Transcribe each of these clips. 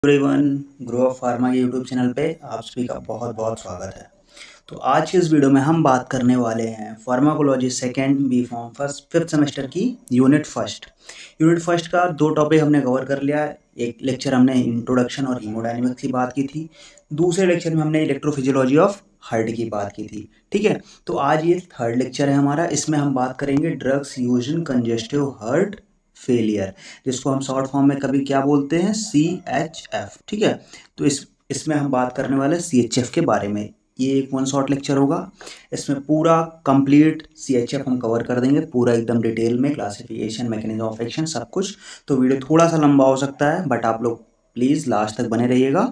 Everyone, grow up pharma के YouTube channel पे आप सभी का बहुत बहुत स्वागत है। तो आज के इस वीडियो में हम बात करने वाले हैं pharmacology second B pharm first fifth semester की यूनिट फर्स्ट का दो टॉपिक हमने कवर कर लिया। एक लेक्चर हमने इंट्रोडक्शन और हीमोडायनेमिक्स की बात की थी, दूसरे लेक्चर में हमने इलेक्ट्रोफिजियोलॉजी ऑफ हार्ट की बात की थी। ठीक है, तो आज ये थर्ड लेक्चर है हमारा। इसमें हम बात करेंगे drugs use in congestive heart failure, जिसको हम शॉर्ट फॉर्म में कभी क्या बोलते हैं, CHF। ठीक है, तो इसमें हम बात करने वाले CHF के बारे में। ये एक वन शॉट लेक्चर होगा, इसमें पूरा कंप्लीट CHF हम कवर कर देंगे, पूरा एकदम डिटेल में, क्लासिफिकेशन, मैकेनिज्म ऑफ एक्शन, सब कुछ। तो वीडियो थोड़ा सा लंबा हो सकता है, बट आप लोग प्लीज़ लास्ट तक बने रहिएगा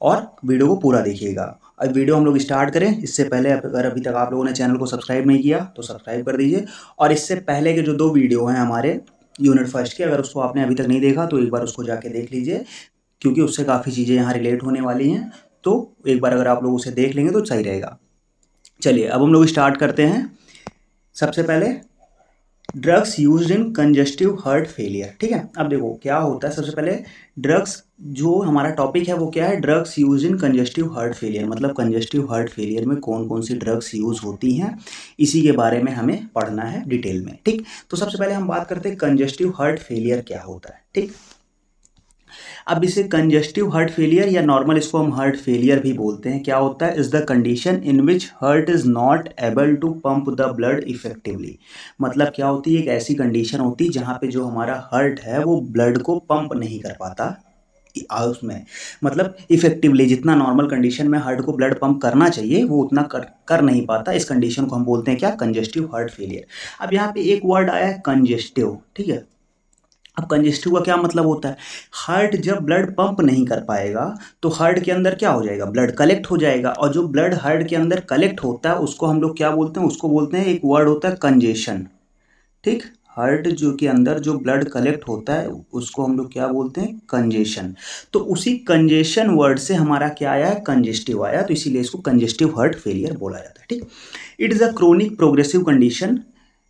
और वीडियो को पूरा देखिएगा। अब वीडियो हम लोग स्टार्ट करें, इससे पहले अगर अभी तक आप लोगों ने चैनल को सब्सक्राइब नहीं किया तो सब्सक्राइब कर दीजिए। और इससे पहले के जो दो वीडियो हैं हमारे यूनिट फर्स्ट के, अगर उसको आपने अभी तक नहीं देखा तो एक बार उसको जाके देख लीजिए, क्योंकि उससे काफ़ी चीज़ें यहाँ रिलेट होने वाली हैं। तो एक बार अगर आप लोग उसे देख लेंगे तो सही रहेगा। चलिए अब हम लोग स्टार्ट करते हैं। सबसे पहले drugs used in congestive heart failure. ठीक है, अब देखो क्या होता है। सबसे पहले ड्रग्स, जो हमारा टॉपिक है वो क्या है, drugs use in congestive heart failure, मतलब कंजेस्टिव हार्ट फेलियर में कौन कौन सी ड्रग्स यूज होती हैं, इसी के बारे में हमें पढ़ना है डिटेल में। ठीक, तो सबसे पहले हम बात करते हैं कंजेस्टिव हार्ट फेलियर क्या होता है। ठीक, अब इसे कंजेस्टिव हार्ट फेलियर या नॉर्मल इसको हम हार्ट फेलियर भी बोलते हैं। क्या होता है, is the condition in which heart is not able to pump the blood effectively. मतलब क्या होती है, एक ऐसी कंडीशन होती है जहाँ पे जो हमारा हार्ट है वो ब्लड को पंप नहीं कर पाता उसमें, मतलब इफेक्टिवली जितना नॉर्मल कंडीशन में हार्ट को ब्लड पंप करना चाहिए वो उतना कर नहीं पाता। इस कंडीशन को हम बोलते हैं क्या, कंजेस्टिव हार्ट फेलियर। अब यहाँ पे एक वर्ड आया है कंजेस्टिव। ठीक है, अब कंजेस्टिव का क्या मतलब होता है, हार्ट जब ब्लड पंप नहीं कर पाएगा तो हार्ट के अंदर क्या हो जाएगा, ब्लड कलेक्ट हो जाएगा, और जो ब्लड हार्ट के अंदर कलेक्ट होता है उसको हम लोग क्या बोलते हैं, उसको बोलते हैं, एक वर्ड होता है कंजेशन। ठीक, हार्ट जो के अंदर जो ब्लड कलेक्ट होता है उसको हम लोग क्या बोलते हैं, कंजेशन। तो उसी कंजेशन वर्ड से हमारा क्या आया है, कंजेस्टिव आया, तो इसीलिए इसको कंजेस्टिव हार्ट फेलियर बोला जाता है। ठीक, it is a chronic progressive condition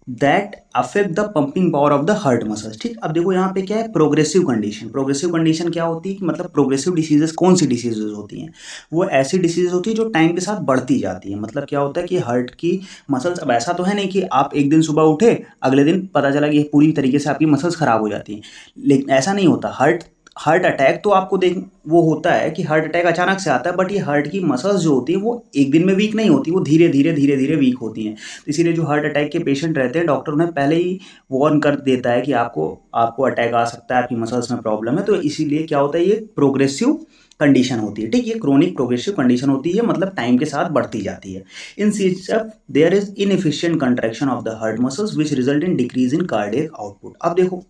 that affect the pumping power of the heart muscles. ठीक, अब देखो यहाँ पे क्या है, प्रोग्रेसिव कंडीशन। प्रोग्रेसिव कंडीशन क्या होती है कि मतलब प्रोग्रेसिव डिसीजेस कौन सी डिसीजेज होती हैं, वो ऐसी डिसीजेज होती है जो टाइम के साथ बढ़ती जाती है। मतलब क्या होता है कि हार्ट की मसल्स, अब ऐसा तो है नहीं कि आप एक दिन सुबह उठे अगले दिन पता चला कि पूरी तरीके से आपकी मसल्स खराब हो जाती हैं, लेकिन ऐसा नहीं होता। हार्ट अटैक तो आपको देख वो होता है कि हार्ट अटैक अचानक से आता है, बट ये हार्ट की मसल्स जो होती है वो एक दिन में वीक नहीं होती, वो धीरे धीरे वीक होती हैं। तो इसीलिए जो हार्ट अटैक के पेशेंट रहते हैं, डॉक्टर उन्हें पहले ही वार्न कर देता है कि आपको अटैक आ सकता है, आपकी मसल्स में प्रॉब्लम है। तो इसीलिए क्या होता है, ये प्रोग्रेसिव कंडीशन होती है। ठीक, ये क्रोनिक प्रोग्रेसिव कंडीशन होती है, मतलब टाइम के साथ बढ़ती जाती है। In CHF there is inefficient contraction of the heart muscles which result in decrease in cardiac output. अब देखो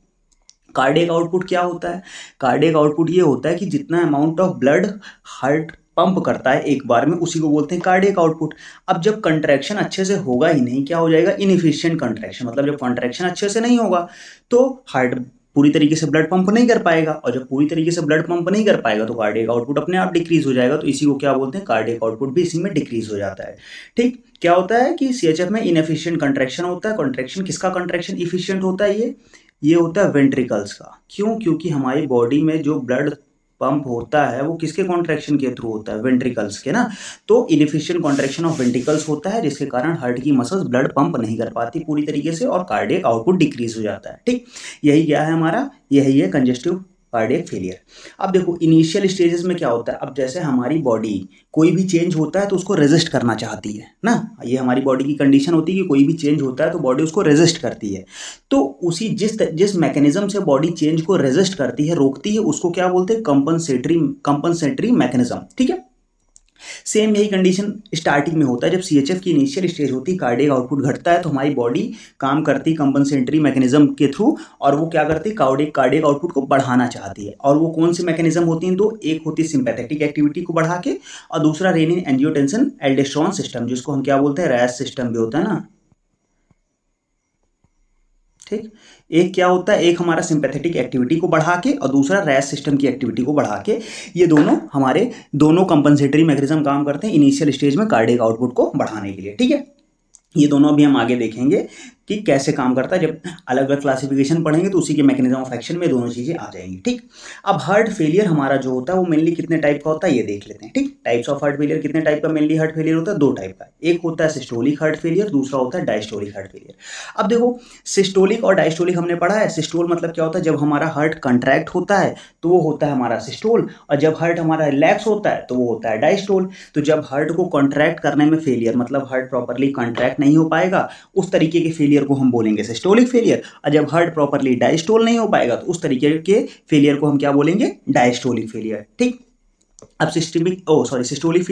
कार्डियक आउटपुट क्या होता है, कार्डियक आउटपुट ये होता है कि जितना amount of blood heart pump करता है एक बार में, उसी को बोलते हैं कार्डियक आउटपुट। अब जब कंट्रैक्शन अच्छे से होगा ही नहीं, क्या हो जाएगा, इनएफिशिएंट कंट्रैक्शन, मतलब जब कंट्रैक्शन अच्छे से नहीं होगा तो हार्ट पूरी तरीके से ब्लड पंप नहीं कर पाएगा, और जब पूरी तरीके से ब्लड पंप नहीं कर पाएगा तो कार्डियक आउटपुट अपने आप डिक्रीज हो जाएगा। तो इसी को क्या बोलते हैं, कार्डियक आउटपुट भी इसी में डिक्रीज हो जाता है। ठीक, क्या होता है कि CHF में इनएफिशिएंट कंट्रैक्शन होता है। कंट्रैक्शन किसका कंट्रैक्शन इफिशिएंट होता है, ये होता है वेंट्रिकल्स का। क्यों, क्योंकि हमारी बॉडी में जो ब्लड पंप होता है वो किसके कॉन्ट्रैक्शन के थ्रू होता है, वेंट्रिकल्स के ना। तो इनएफिशिएंट कॉन्ट्रैक्शन ऑफ वेंट्रिकल्स होता है, जिसके कारण हार्ट की मसल्स ब्लड पंप नहीं कर पाती पूरी तरीके से और कार्डियक आउटपुट डिक्रीज हो जाता है। ठीक, यही क्या है हमारा, यही है कंजेस्टिव कार्डियक फेलियर। अब देखो इनिशियल स्टेजेस में क्या होता है, अब जैसे हमारी बॉडी कोई भी चेंज होता है तो उसको रेजिस्ट करना चाहती है ना, ये हमारी बॉडी की कंडीशन होती है कि कोई भी चेंज होता है तो बॉडी उसको रेजिस्ट करती है। तो उसी जिस मैकेनिज्म से बॉडी चेंज को रेजिस्ट करती है, रोकती है, उसको क्या बोलते हैं, कंपनसेटरी मैकेनिज्म। ठीक है, सेम यही कंडीशन स्टार्टिंग में होता है। जब CHF की इनिशियल स्टेज होती है, कार्डियक आउटपुट घटता है, तो हमारी बॉडी काम करती है कंपनसेटरी मैकेनिज्म के थ्रू, और वो क्या करती है, कार्डियक आउटपुट को बढ़ाना चाहती है। और वो कौन सी मैकेनिज्म होती हैं, तो एक होती है सिंपैथेटिक एक्टिविटी को बढ़ा के, और दूसरा रेनिन एंजियोटेंसिन एल्डोस्टेरोन सिस्टम, जिसको हम क्या बोलते हैं, रैस सिस्टम भी होता है ना। ठीक, एक क्या होता है, एक हमारा सिंपैथेटिक एक्टिविटी को बढ़ा के और दूसरा रैस सिस्टम की एक्टिविटी को बढ़ा के, ये दोनों कंपनसेटरी मैकेनिज्म काम करते हैं इनिशियल स्टेज में कार्डियक आउटपुट को बढ़ाने के लिए। ठीक है, ये दोनों अभी हम आगे देखेंगे। कि कैसे काम करता है। जब अलग अलग क्लासिफिकेशन पढ़ेंगे तो उसी के मैकेनिज्म ऑफ एक्शन में दोनों चीज़ें आ जाएंगी। ठीक, अब हार्ट फेलियर हमारा जो होता है वो मेनली कितने टाइप का होता है ये देख लेते हैं। ठीक, टाइप्स ऑफ हार्ट फेलियर कितने टाइप का मेनली हार्ट फेलियर होता है, दो टाइप का, एक होता है सिस्टोलिक हार्ट फेलियर, दूसरा होता है डायस्टोलिक हार्ट फेलियर। अब देखो सिस्टोलिक और डायस्टोलिक हमने पढ़ा है। सिस्टोल मतलब क्या होता है, जब हमारा हार्ट कंट्रैक्ट होता है तो वो होता है हमारा सिस्टोल, और जब हार्ट हमारा रिलैक्स होता है तो वो होता है डायस्टोल। तो जब हार्ट को कॉन्ट्रैक्ट करने में फेलियर, मतलब हार्ट प्रॉपरली कॉन्ट्रैक्ट नहीं हो पाएगा, उस तरीके के फेलियर को हम बोलेंगे सिस्टोलिक फेलियर, और जब हार्ट प्रॉपरली डायस्टोल नहीं हो पाएगा तो उस तरीके के फेलियर को हम क्या बोलेंगे, डायस्टोलिक फेलियर। ठीक, अब सिस्टोलिक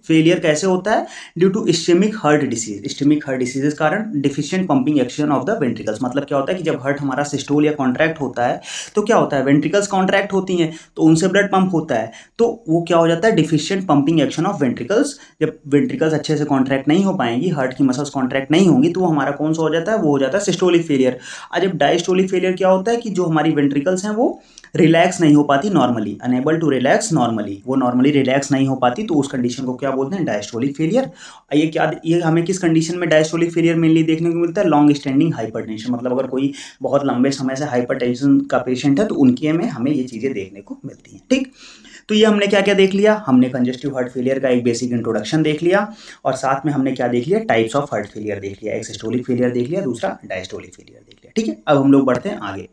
फेलियर कैसे होता है, due to ischaemic heart disease. Ischaemic heart disease के कारण deficient pumping action of the ventricles. मतलब क्या होता है कि जब हार्ट हमारा सिस्टोल या कॉन्ट्रैक्ट होता है तो क्या होता है, वेंट्रिकल्स कॉन्ट्रैक्ट होती हैं तो उनसे ब्लड पंप होता है, तो वो क्या हो जाता है, deficient pumping action of ventricles. जब वेंट्रिकल्स अच्छे से कॉन्ट्रैक्ट नहीं हो पाएंगी, हार्ट की मसल्स कॉन्ट्रैक्ट नहीं होंगी, तो वो हमारा कौन सा हो जाता है, वो हो जाता है सिस्टोलिक फेलियर। और जब डायस्टोलिक फेलियर क्या होता है कि जो हमारी वेंट्रिकल्स हैं वो रिलैक्स नहीं हो पाती normally, unable to relax normally, वो नॉर्मली रिलैक्स नहीं हो पाती, तो उस कंडीशन को क्या बोलते हैं, डायस्टोलिक फेलियर। ये हमें किस कंडीशन में डायस्टोलिक फेलियर मेनली देखने को मिलता है, लॉन्ग स्टैंडिंग हाइपरटेंशन। मतलब अगर कोई बहुत लंबे समय से हाइपरटेंशन का पेशेंट है तो उनके में हमें ये चीज़ें देखने को मिलती हैं। ठीक, तो ये हमने क्या क्या देख लिया, हमने कंजेस्टिव हार्ट फेलियर का एक बेसिक इंट्रोडक्शन देख लिया, और साथ में हमने क्या देख लिया, टाइप्स ऑफ हार्ट फेलियर देख लिया, एक सिस्टोलिक फेलियर देख लिया, दूसरा डायस्टोलिक फेलियर देख लिया। ठीक है, अब हम लोग बढ़ते हैं आगे।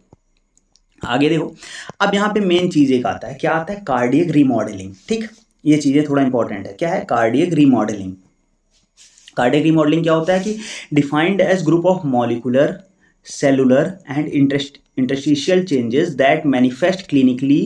आगे देखो, अब यहाँ पे मेन चीज एक आता है, क्या आता है, कार्डियक रीमॉडलिंग। ठीक, ये चीजें थोड़ा इंपॉर्टेंट है, क्या है कार्डियक रीमॉडलिंग। कार्डियक रीमॉडलिंग क्या होता है कि defined as group of molecular, cellular and interstitial changes that manifest clinically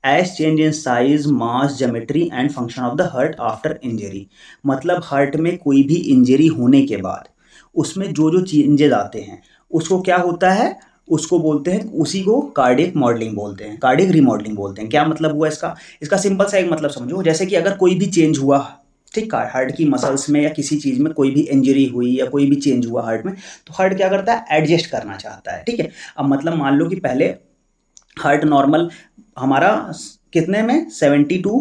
as change in size, mass, geometry and function of the heart after injury. मतलब हार्ट में कोई भी इंजरी होने के बाद उसमें जो जो चेंजेस आते हैं उसको क्या होता है, उसको बोलते हैं, उसी को कार्डियक मॉडलिंग बोलते हैं, कार्डियक रीमॉडलिंग बोलते हैं। क्या मतलब हुआ इसका, इसका सिंपल सा एक मतलब समझो, जैसे कि अगर कोई भी चेंज हुआ, ठीक है, हार्ट की मसल्स में या किसी चीज़ में कोई भी इंजरी हुई या कोई भी चेंज हुआ हार्ट में, तो हार्ट क्या करता है, एडजस्ट करना चाहता है। ठीक है, अब मतलब मान लो कि पहले हार्ट नॉर्मल हमारा कितने में 72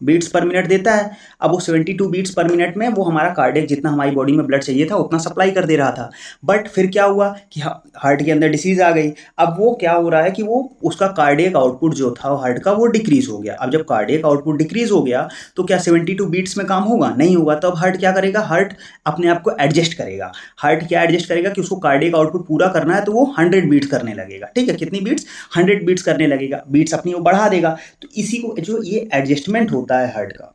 बीट्स पर मिनट देता है। अब वो 72 बीट्स पर मिनट में वो हमारा कार्डियक जितना हमारी बॉडी में ब्लड चाहिए था उतना सप्लाई कर दे रहा था। बट फिर क्या हुआ कि हार्ट के अंदर डिसीज आ गई। अब वो क्या हो रहा है कि वो उसका कार्डियक आउटपुट जो था हार्ट का वो डिक्रीज हो गया। अब जब कार्डियक आउटपुट डिक्रीज हो गया तो क्या 72 बीट्स में काम होगा, नहीं होगा। तब हार्ट क्या करेगा, हार्ट अपने आप को एडजस्ट करेगा। हार्ट क्या एडजस्ट करेगा कि उसको कार्डियक आउटपुट पूरा करना है तो वो 100 बीट्स करने लगेगा। ठीक है, कितनी बीट्स, 100 बीट्स करने लगेगा, बीट्स अपनी वो बढ़ा देगा। तो इसी को जो ये एडजस्टमेंट होता है हार्ट का,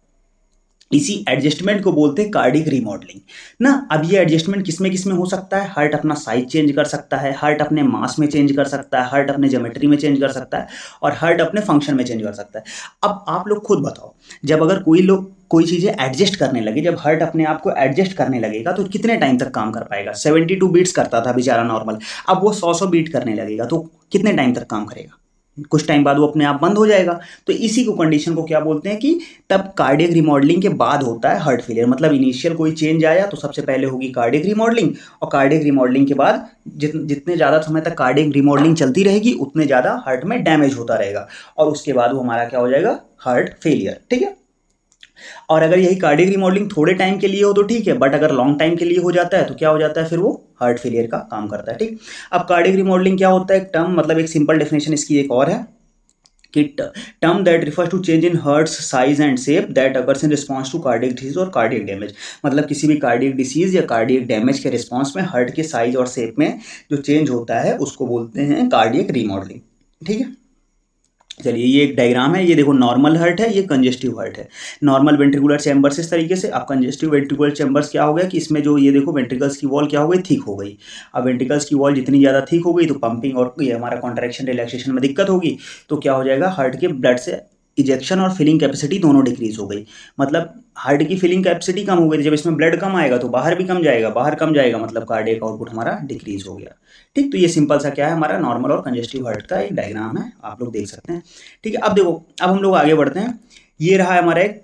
इसी एडजस्टमेंट को बोलते हैं कार्डियक रीमॉडलिंग ना। अब ये एडजस्टमेंट किसमें हो सकता है, हार्ट अपना साइज चेंज कर सकता है, हार्ट अपने मास में चेंज कर सकता है, हार्ट अपने ज्योमेट्री में चेंज कर सकता है, और हार्ट अपने फंक्शन में चेंज कर सकता है। अब आप लोग खुद बताओ, जब अगर कोई चीज़ें एडजस्ट करने लगे, जब हार्ट अपने आप को एडजस्ट करने लगेगा तो कितने टाइम तक काम कर पाएगा। 72 बीट्स करता था बेचारा नॉर्मल, अब वो 100 बीट करने लगेगा तो कितने टाइम तक काम करेगा, कुछ टाइम बाद वो अपने आप बंद हो जाएगा। तो इसी को कंडीशन को क्या बोलते हैं कि तब कार्डियक रिमॉडलिंग के बाद होता है हार्ट फेलियर। मतलब इनिशियल कोई चेंज आया तो सबसे पहले होगी कार्डियक रिमॉडलिंग, और कार्डियक रिमॉडलिंग के बाद जितने ज़्यादा समय तक कार्डियक रिमॉडलिंग चलती रहेगी उतने ज़्यादा हार्ट में डैमेज होता रहेगा, और उसके बाद वो हमारा क्या हो जाएगा, हार्ट फेलियर। ठीक है, और अगर यही कार्डियक रिमॉडलिंग थोड़े टाइम के लिए हो तो ठीक है, बट अगर लॉन्ग टाइम के लिए हो जाता है तो क्या हो जाता है, फिर वो हार्ट फेलियर का काम करता है। ठीक, अब कार्डियक रिमॉडलिंग क्या होता है, एक टर्म, मतलब एक सिंपल डेफिनेशन इसकी एक और है कि term that refers to change in heart's size and shape that occurs in response to cardiac disease और कार्डियक डैमेज। मतलब किसी भी कार्डियक डिसीज या कार्डियक डैमेज के रिस्पॉन्स में हार्ट के साइज और शेप में जो चेंज होता है उसको बोलते हैं कार्डियक रीमॉडलिंग। ठीक है, चलिए ये एक डायग्राम है, ये देखो नॉर्मल हार्ट है, ये कंजेस्टिव हार्ट है। नॉर्मल वेंट्रिकुलर चैम्बर्स इस तरीके से, अब कंजेस्टिव वेंट्रिकुलर चैम्बर्स क्या हो गया कि इसमें जो ये देखो वेंट्रिकल्स की वॉल क्या हो गई, थिक हो गई। अब वेंट्रिकल्स की वॉल जितनी ज़्यादा थिक हो गई तो पंपिंग और ये हमारा कॉन्ट्रैक्शन रिलैक्सेशन में दिक्कत होगी, तो क्या हो जाएगा, हार्ट के ब्लड से इजेक्शन और फिलिंग कैपेसिटी दोनों डिक्रीज हो गई। मतलब हार्ट की फिलिंग कैपेसिटी कम हो गई, जब इसमें ब्लड कम आएगा तो बाहर भी कम जाएगा, बाहर कम जाएगा मतलब कार्डियक आउटपुट हमारा डिक्रीज हो गया। ठीक, तो ये सिंपल सा क्या है, हमारा नॉर्मल और कंजेस्टिव हार्ट का एक डायग्राम है, आप लोग देख सकते हैं। ठीक है, अब देखो, अब हम लोग आगे बढ़ते हैं। ये रहा हमारा एक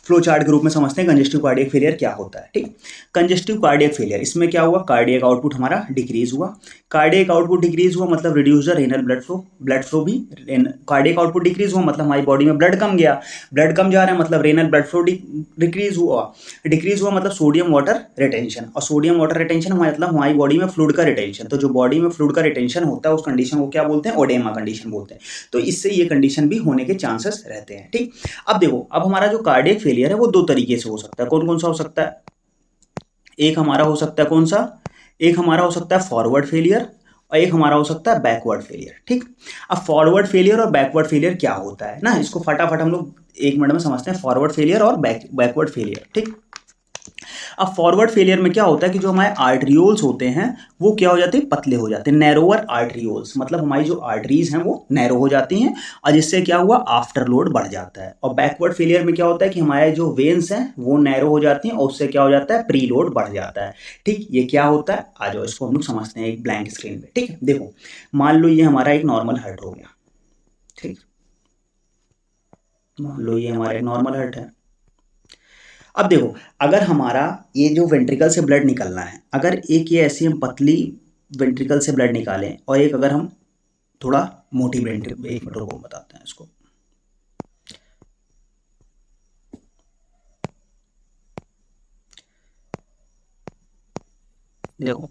फ्लो चार्ट के रूप में समझते हैं कंजेस्टिव कार्डियक फेलियर क्या होता है। ठीक, कंजेस्टिव कार्डियक फेलियर, इसमें क्या हुआ, कार्डियक आउटपुट हमारा डिक्रीज हुआ। कार्डियक आउटपुट डिक्रीज हुआ मतलब reduce the renal blood flow भी, कार्डियक आउटपुट डिक्रीज हुआ मतलब हमारी बॉडी में ब्लड कम गया, ब्लड कम जा रहा है मतलब रेनल ब्लड फ्लो डिक्रीज हुआ मतलब सोडियम वाटर रिटेंशन, और सोडियम वाटर रिटेंशन मतलब हमारी बॉडी में फ्लूइड का रिटेंशन। तो जो बॉडी में फ्लूइड का रिटेंशन होता है उस कंडीशन को क्या बोलते हैं, ओडेमा कंडीशन बोलते हैं। तो इससे ये कंडीशन भी होने के चांसेस रहते हैं। ठीक, अब देखो, अब हमारा जो कार्डियक फेलियर है वो दो तरीके से हो सकता है। कौन कौन सा हो सकता है, एक हमारा हो सकता है कौन सा, एक हमारा हो सकता है फॉरवर्ड फेलियर और एक हमारा हो सकता है बैकवर्ड फेलियर। ठीक, अब फॉरवर्ड फेलियर और बैकवर्ड फेलियर क्या होता है ना, इसको फटाफट हम लोग 1 मिनट में समझते हैं, फॉरवर्ड फेलियर और बैकवर्ड फेलियर। ठीक, अब फॉरवर्ड फेलियर में क्या होता है कि जो हमारे आर्टरियोल्स होते हैं वो क्या हो जाते हैं, पतले हो जाते हैं, नैरोअर आर्टरियोल्स, मतलब हमारी जो आर्टरीज हैं वो नैरो हो जाती हैं, और जिससे क्या हुआ, आफ्टर लोड बढ़ जाता है। और बैकवर्ड फेलियर में क्या होता है कि हमारे जो वेन्स हैं वो नैरो हो जाती हैं और उससे क्या हो जाता है, प्री लोड बढ़ जाता है। ठीक, ये क्या होता है, आ जाओ इसको हम लोग समझते हैं एक ब्लैंक स्क्रीन पे। ठीक है, देखो मान लो ये हमारा एक नॉर्मल हार्ट हो गया। ठीक, मान लो ये हमारा एक नॉर्मल हार्ट है। अब देखो, अगर हमारा ये जो वेंट्रिकल से ब्लड निकलना है, अगर एक ये ऐसी हम पतली वेंट्रिकल से ब्लड निकालें और एक अगर हम थोड़ा मोटी वेंट्रिकल, एक मिनट को बताते हैं इसको। देखो,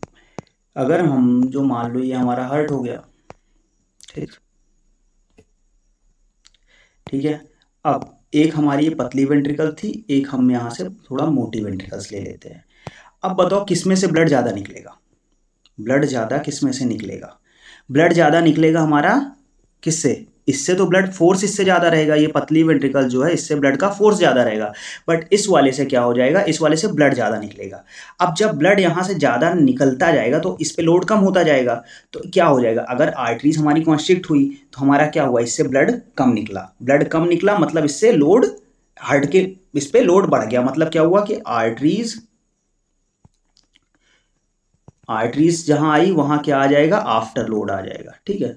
अगर हम जो मान लो ये हमारा हार्ट हो गया। ठीक, ठीक है, अब एक हमारी ये पतली वेंट्रिकल थी, एक हम यहाँ से थोड़ा मोटी वेंट्रिकल्स ले लेते हैं। अब बताओ किस में से ब्लड ज़्यादा निकलेगा, ब्लड ज़्यादा किस में से निकलेगा, ब्लड ज़्यादा निकलेगा हमारा किससे, इससे तो ब्लड फोर्स इससे ज़्यादा रहेगा, ये पतली वेंट्रिकल जो है इससे ब्लड का फोर्स ज़्यादा रहेगा, बट इस वाले से क्या हो जाएगा, इस वाले से ब्लड ज़्यादा निकलेगा। अब जब ब्लड यहाँ से ज़्यादा निकलता जाएगा तो इस पे लोड कम होता जाएगा, तो क्या हो जाएगा, अगर आर्टरीज हमारी कॉन्स्ट्रिक्ट हुई तो हमारा क्या हुआ, इससे ब्लड कम निकला, ब्लड कम निकला मतलब इससे लोड हार्ट के इस पे लोड बढ़ गया, मतलब क्या हुआ कि आर्टरीज जहां आई वहां क्या आ जाएगा, आफ्टर लोड आ जाएगा। ठीक है,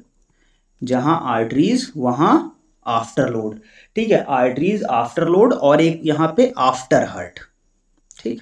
जहां आर्टरीज वहां आफ्टर लोड। ठीक है, आर्टरीज आफ्टर लोड और एक यहां पे आफ्टर हार्ट। ठीक,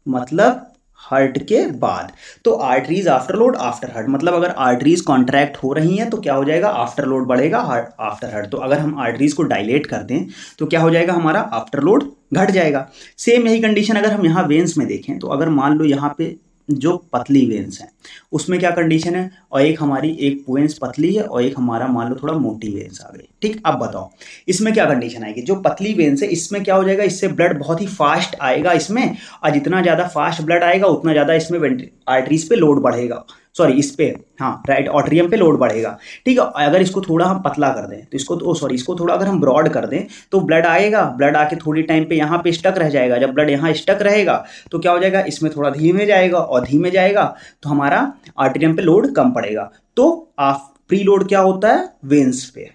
मतलब हार्ट के बाद, तो arteries after load after heart, मतलब अगर आर्टरीज कॉन्ट्रैक्ट हो रही हैं तो क्या हो जाएगा, आफ्टर लोड बढ़ेगा, हार्ट आफ्टर हार्ट। तो अगर हम आर्टरीज को डायलेट कर दें तो क्या हो जाएगा, हमारा आफ्टर लोड घट जाएगा। सेम यही कंडीशन अगर हम यहाँ वेन्स में देखें तो अगर मान लो यहाँ पे जो पतली वेन्स हैं उसमें क्या कंडीशन है, और एक हमारी एक वेन्स पतली है और एक हमारा मान लो थोड़ा मोटी वेन्स आ गई। ठीक, अब बताओ इसमें क्या कंडीशन आएगी, जो पतली वेन्स है इसमें क्या हो जाएगा, इससे ब्लड बहुत ही फास्ट आएगा इसमें, और जितना ज़्यादा फास्ट ब्लड आएगा उतना ज़्यादा इसमें आर्टरीज पे लोड बढ़ेगा, सॉरी इस पे, हाँ राइट, ऑट्रियम पे लोड बढ़ेगा। ठीक है, अगर इसको थोड़ा हम पतला कर दें तो इसको थोड़ा अगर हम ब्रॉड कर दें तो ब्लड आएगा, ब्लड आके थोड़ी टाइम पे यहाँ पे स्टक रह जाएगा, जब ब्लड यहाँ स्टक रहेगा तो क्या हो जाएगा, इसमें थोड़ा धीमे जाएगा, और धीमे जाएगा तो हमारा आर्टेरियम पे लोड कम पड़ेगा। तो प्री लोड क्या होता है, वेन्स पे।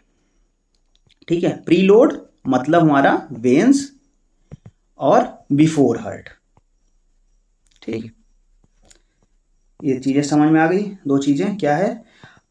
ठीक है, प्री लोड मतलब हमारा वेन्स और बिफोर हार्ट। ठीक, ये चीजें समझ में आ गई, दो चीजें क्या है,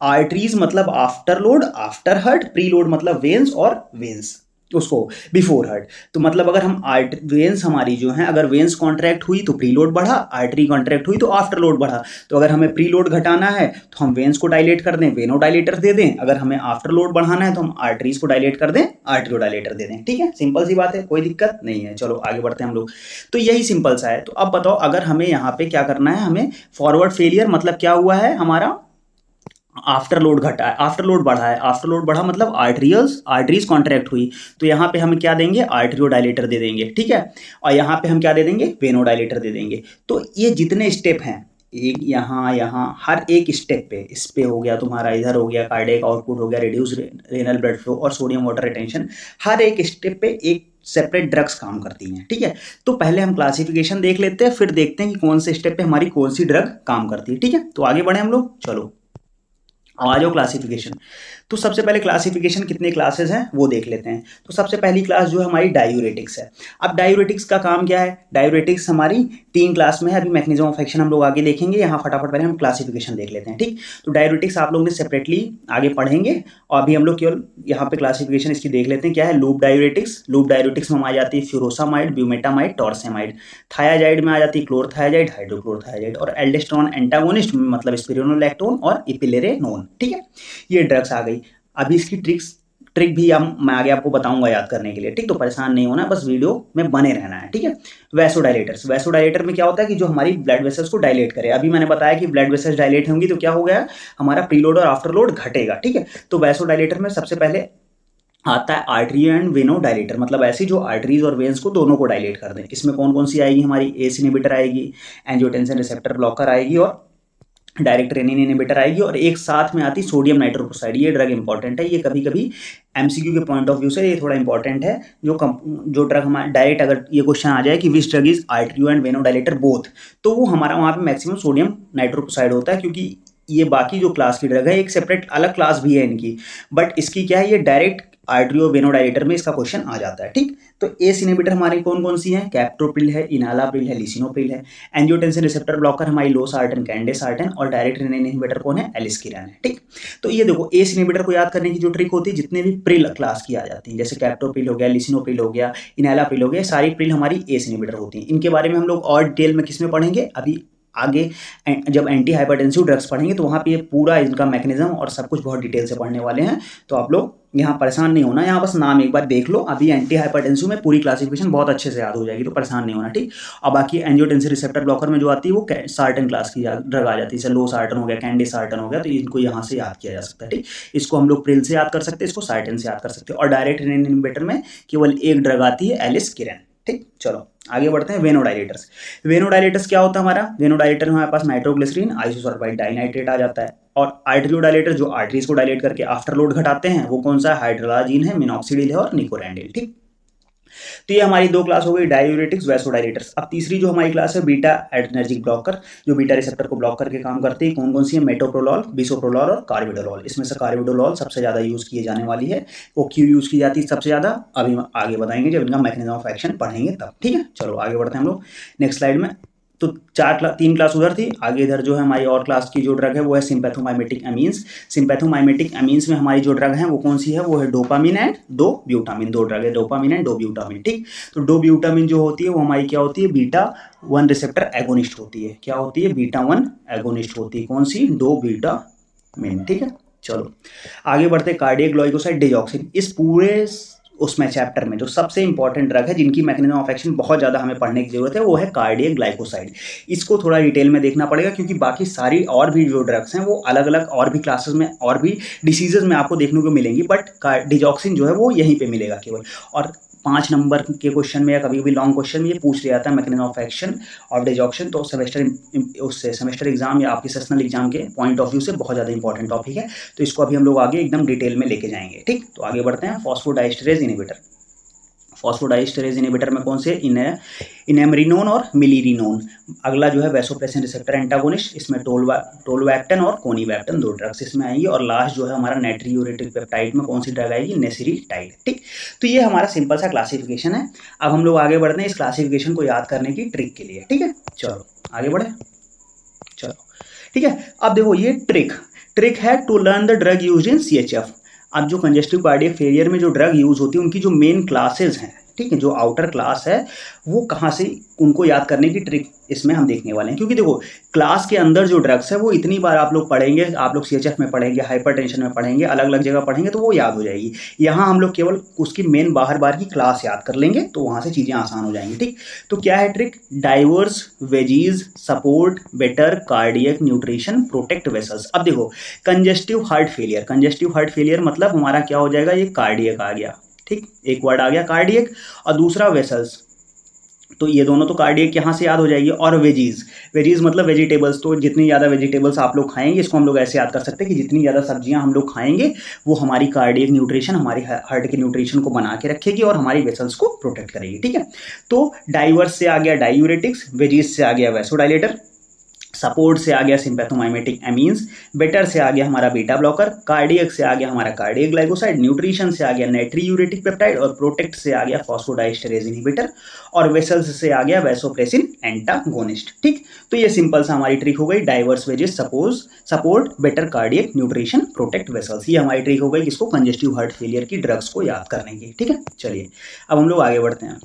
आर्टरीज मतलब after load after heart, pre load मतलब वेन्स और वेन्स उसको बिफोर हार्ट। तो मतलब अगर हम वेन्स हमारी जो है, अगर वेन्स कॉन्ट्रैक्ट हुई तो प्री लोड बढ़ा, आर्टरी कॉन्ट्रैक्ट हुई तो आफ्टर लोड बढ़ा। तो अगर हमें प्री लोड घटाना है तो हम वेन्स को डायलेट कर दें, वेनो डायलेटर दे दें, अगर हमें आफ्टर लोड बढ़ाना है तो हम आर्टरीज को डायलेट कर दें, आर्टरियो डायलेटर दे दें। ठीक है, सिंपल सी बात है, कोई दिक्कत नहीं है। चलो आगे बढ़ते हैं हम लोग, तो यही सिंपल सा है। तो अब बताओ अगर हमें यहाँ पे क्या करना है, हमें फॉरवर्ड फेलियर मतलब क्या हुआ है, हमारा आफ्टर लोड घटा है, आफ्टर लोड बढ़ा है, आफ्टर लोड बढ़ा मतलब आर्टरीज कॉन्ट्रैक्ट हुई, तो यहाँ पे हम क्या देंगे, आर्टरियो डायलेटर दे देंगे। ठीक है, और यहाँ पे हम क्या दे देंगे, वेनो डायलेटर दे देंगे। तो ये जितने स्टेप हैं, एक यहाँ हर एक स्टेप पे, इस पे हो गया तुम्हारा, इधर हो गया कार्डियक आउटपुट हो गया, रिड्यूस रेनल ब्लड फ्लो और सोडियम वाटर रिटेंशन, हर एक स्टेप पे एक सेपरेट ड्रग्स काम करती हैं। ठीक है, तो पहले हम क्लासिफिकेशन देख लेते हैं, फिर देखते हैं कि कौन से स्टेप पे हमारी कौन सी ड्रग काम करती है। ठीक है, तो आगे बढ़े हम लोग, चलो आ जाओ क्लासिफिकेशन। तो सबसे पहले क्लासिफिकेशन कितने क्लासेस हैं वो देख लेते हैं। तो सबसे पहली क्लास जो है हमारी डायूरेटिक्स है। अब डायूरेटिक्स का काम क्या है? डायूरेटिक्स हमारी 3 क्लास में है। अभी मैकेनिज्म ऑफ एक्शन हम लोग आगे देखेंगे, यहाँ फटाफट पहले हम क्लासिफिकेशन देख लेते हैं, ठीक। तो डायूरेटिक्स आप लोगों ने सेपरेटली आगे पढ़ेंगे और अभी हम लोग केवल यहाँ पे क्लासिफिकेशन इसकी देख लेते हैं। क्या है? Loop diuretics. लूप डायूरेटिक्स में आ जाती है फ्यूरोसामाइड, ब्यूमेटामाइड, टॉर्सेमाइड। थायाजाइड में आ जाती है क्लोरथायाजाइड, हाइड्रोक्लोरथायाजाइड। और एल्डोस्टेरोन एंटागोनिस्ट मतलब स्पिरुलिनोलैक्टोन और इपिलेरेनोन, ठीक है। ये ड्रग्स आ गई। अभी इसकी ट्रिक भी मैं आगे आपको बताऊंगा याद करने के लिए, ठीक। तो परेशान नहीं होना, बस वीडियो में बने रहना है, ठीक है। वैसोडाइलेटर्स। वैसोडाइलेटर में क्या होता है कि जो हमारी ब्लड वेसल्स को डायलेट करे। अभी मैंने बताया कि ब्लड वेसल्स डायलेट होंगी तो क्या हो गया, हमारा प्रीलोड और आफ्टर लोड घटेगा, ठीक है। तो वैसोडाइलेटर में सबसे पहले आता है आर्टरी एंड वेनो डायलेटर, मतलब ऐसी जो आर्टरीज और वेन्स को दोनों को डायलेट कर दें। इसमें कौन कौन सी आएगी? हमारी एस इनहिबिटर आएगी, एंजियोटेंसिन रिसेप्टर ब्लॉकर आएगी और डायरेक्ट रेनिन इनहिबिटर आएगी। और एक साथ में आती सोडियम नाइट्रोक्साइड। ये ड्रग इंपॉर्टेंट है, ये कभी कभी एमसीक्यू के पॉइंट ऑफ व्यू से ये थोड़ा इंपॉर्टेंट है। जो ड्रग हमारा डायरेक्ट अगर ये क्वेश्चन आ जाए कि which drug is arterio and veno dilator both, तो वो हमारा वहाँ पे मैक्सिमम सोडियम नाइट्रोक्साइड होता है, क्योंकि ये बाकी जो क्लास की ड्रग है एक सेपरेट अलग क्लास भी है इनकी, बट इसकी क्या है, ये डायरेक्ट आर्टरियो वेनो डायलेटर में इसका क्वेश्चन आ जाता है, ठीक। तो एस इनहिबिटर हमारी कौन कौन सी हैं? कैप्टोप्रिल है, इनालाप्रिल है, लिसिनोप्रिल है। एंजियोटेंसिन रिसेप्टर ब्लॉकर हमारी लोसार्टन, कैंडेसार्टन। और डायरेक्ट रेनिन इनहिबिटर कौन है? एलिस्किरन है, ठीक। तो ये देखो एस इनहिबिटर को याद करने की जो ट्रिक होती है, जितने भी प्रिल क्लास की आ जाती है, जैसे कैप्टोप्रिल हो गया, लिसिनोप्रिल हो गया, इनालाप्रिल हो गया, सारी प्रिल हमारी एस इनहिबिटर होती हैं। इनके बारे में हम लोग और डिटेल में किसमें पढ़ेंगे? अभी आगे जब एंटी हाइपरटेंसिव ड्रग्स पढ़ेंगे तो वहाँ पे ये पूरा इनका मैकेनिज्म और सब कुछ बहुत डिटेल से पढ़ने वाले हैं। तो आप लोग यहाँ परेशान नहीं होना, यहाँ बस नाम एक बार देख लो। अभी एंटी हाइपरटेंसिव में पूरी क्लासिफिकेशन बहुत अच्छे से याद हो जाएगी, तो परेशान नहीं होना, ठीक। और बाकी एंजियोटेंसिन रिसेप्टर ब्लॉकर में जो आती है वो सार्टन क्लास की ड्रग आ जाती है, जैसे लो सार्टन हो गया, कैंडी सार्टन हो गया। तो इनको यहाँ से याद किया जा सकता है, ठीक। इसको हम लोग प्रिल से याद कर सकते हैं, इसको सार्टन से याद कर सकते हैं। और डायरेक्ट रेनिन इनहिबिटर में केवल एक ड्रग आती है, एलिस्किरन, ठीक। चलो आगे बढ़ते हैं। वेनोडाइलेटर्स। वेनोडाइलेटर्स क्या होता है हमारा? वेनोडाइलेटर में हमारे पास नाइट्रोग्लिसरीन आइसोसल्फाइड डाइनाइट्रेट आ जाता है। और आर्टरियोडाइलेटर जो आर्टरीज को डायलेट करके आफ्टर लोड घटाते हैं, वो कौन सा है? हाइड्रोलाजीन है, मिनॉक्सिडिल है और निकोरेंडिल, ठीक। तो ये हमारी 2 क्लास हो गई, डायूरेटिक्स, वैसोडाइलेटर्स। अब तीसरी जो हमारी क्लास है बीटा एडरेनर्जिक ब्लॉकर, जो बीटा रिसेप्टर को ब्लॉक करके काम करती है। कौन कौन सी है? मेटोप्रोलॉल, बिसोप्रोलॉल और कार्बिडोलॉल। इसमें से कार्बिडोलॉल सबसे ज़्यादा यूज़ किए जाने वाली है। वो क्यों यूज़ की जाती है सबसे ज़्यादा, अभी आगे बताएंगे जब इनका मैकेनिज्म ऑफ एक्शन पढ़ेंगे तब, ठीक है। चलो आगे बढ़ते हैं हम लोग नेक्स्ट स्लाइड में। तो 3 क्लास उधर थी, आगे इधर जो है हमारी और क्लास की जो ड्रग है वो है सिंपैथोमाइमेटिक एमीन्स। सिंपैथोमाइमेटिक एमीन्स में हमारी जो ड्रग है वो कौन सी है? वो है डोपामिन एंड दो ब्यूटामिन। 2 ड्रग है, डोपामिन एंड दो ब्यूटामिन, ठीक। तो दो ब्यूटामिन जो होती है वो हमारी क्या होती है? बीटा 1 रिसेप्टर एगोनिस्ट होती है। क्या होती है? बीटा 1 एगोनिस्ट होती है। कौन सी? दो ब्यूटामिन, ठीक है। चलो आगे बढ़ते, कार्डियक ग्लाइकोसाइड डिजॉक्सिन। इस पूरे उसमें चैप्टर में जो सबसे इंपॉर्टेंट ड्रग है, जिनकी मैकेनिज्म ऑफ एक्शन बहुत ज़्यादा हमें पढ़ने की जरूरत है, वो है कार्डियक ग्लाइकोसाइड। इसको थोड़ा डिटेल में देखना पड़ेगा, क्योंकि बाकी सारी और भी जो ड्रग्स हैं वो अलग अलग और भी क्लासेस में और भी डिसीजेज में आपको देखने को मिलेंगी, बट डिजॉक्सिन जो है वो यहीं पे मिलेगा केवल। और 5 नंबर के क्वेश्चन में या कभी भी लॉन्ग क्वेश्चन में ये पूछ लिया जाता है mechanism of action of digoxin. तो सेमेस्टर एग्जाम या आपके सेशनल एग्जाम के पॉइंट ऑफ व्यू से बहुत ज़्यादा इंपॉर्टेंट टॉपिक है। तो इसको अभी हम लोग आगे एकदम डिटेल में लेके जाएंगे, ठीक। तो आगे बढ़ते हैं। फॉस्फोडाइस्टरेज इनहिबिटर। फॉस्फोडाइस्टरेज इनहिबिटर में कौन से? इनेमरिनोन और मिलिरिनोन। अगला जो है वैसोप्रेसिन रिसेप्टर एंटागोनिस्ट। इसमें टोलवैक्टन और कोनिवैक्टन 2 ड्रग्स इसमें आएंगी। और लास्ट जो है हमारा नाइट्रियोरेटिक पेप्टाइड में कौन सी ड्रग आएगी? नेसिरिटाइड, ठीक। तो ये हमारा सिंपल सा क्लासिफिकेशन है। अब हम लोग आगे बढ़ते हैं इस क्लासिफिकेशन को याद करने की ट्रिक के लिए, ठीक है। चलो आगे बढ़े, चलो ठीक है। अब देखो ये ट्रिक है to learn the drug use in CHF। अब जो कंजेस्टिव कार्डियक फेलियर में जो ड्रग यूज होती है उनकी जो मेन क्लासेस हैं, ठीक है, जो आउटर क्लास है वो कहाँ से, उनको याद करने की ट्रिक इसमें हम देखने वाले हैं। क्योंकि देखो क्लास के अंदर जो ड्रग्स है वो इतनी बार आप लोग पढ़ेंगे, आप लोग CHF में पढ़ेंगे, हाइपरटेंशन में पढ़ेंगे, अलग अलग जगह पढ़ेंगे तो वो याद हो जाएगी। यहाँ हम लोग केवल उसकी मेन बार की क्लास याद कर लेंगे तो वहाँ से चीज़ें आसान हो जाएंगी, ठीक। तो क्या है trick? Diverse, veggies, support, better cardiac nutrition, protect vessels. अब देखो कंजेस्टिव हार्ट फेलियर मतलब हमारा क्या हो जाएगा? ये कार्डियक आ गया, ठीक। एक वर्ड आ गया कार्डियक, और दूसरा वेसल्स। तो ये दोनों तो कार्डियक यहाँ से याद हो जाएगी। और वेजीज मतलब वेजिटेबल्स। तो जितनी ज़्यादा वेजिटेबल्स आप लोग खाएंगे, इसको हम लोग ऐसे याद कर सकते हैं कि जितनी ज़्यादा सब्जियां हम लोग खाएंगे वो हमारी कार्डियक न्यूट्रिशन, हमारी हार्ट के न्यूट्रिशन को बना के रखेगी और हमारी वेसल्स को प्रोटेक्ट करेगी, ठीक है। तो डाइवर्स से आ गया डायूरेटिक्स, वेजीज से आ गया वैसोडाइलेटर, सपोर्ट से आ गया सिंपैथोमाइमेटिक एमीन्स, बेटर से आ गया हमारा बीटा ब्लॉकर, कार्डियक से आ गया हमारा कार्डियक ग्लाइकोसाइड, न्यूट्रिशन से आ गया नाइट्रीयूरेटिक पेप्टाइड, और प्रोटेक्ट से आ गया फॉस्फोडाइस्टरेज इनहिबिटर, और वेसल्स से आ गया वैसोप्रेसिन एंटागोनिस्ट। ठीक, तो ये सिंपल सा हमारी ट्रिक हो गई, diverse wages, support, better, cardiac, nutrition, protect, vessels. ये हमारी ट्रिक हो गई किसको, कंजेस्टिव हार्ट फेलियर की ड्रग्स को याद करने की। ठीक है, चलिए अब हम लोग आगे बढ़ते हैं।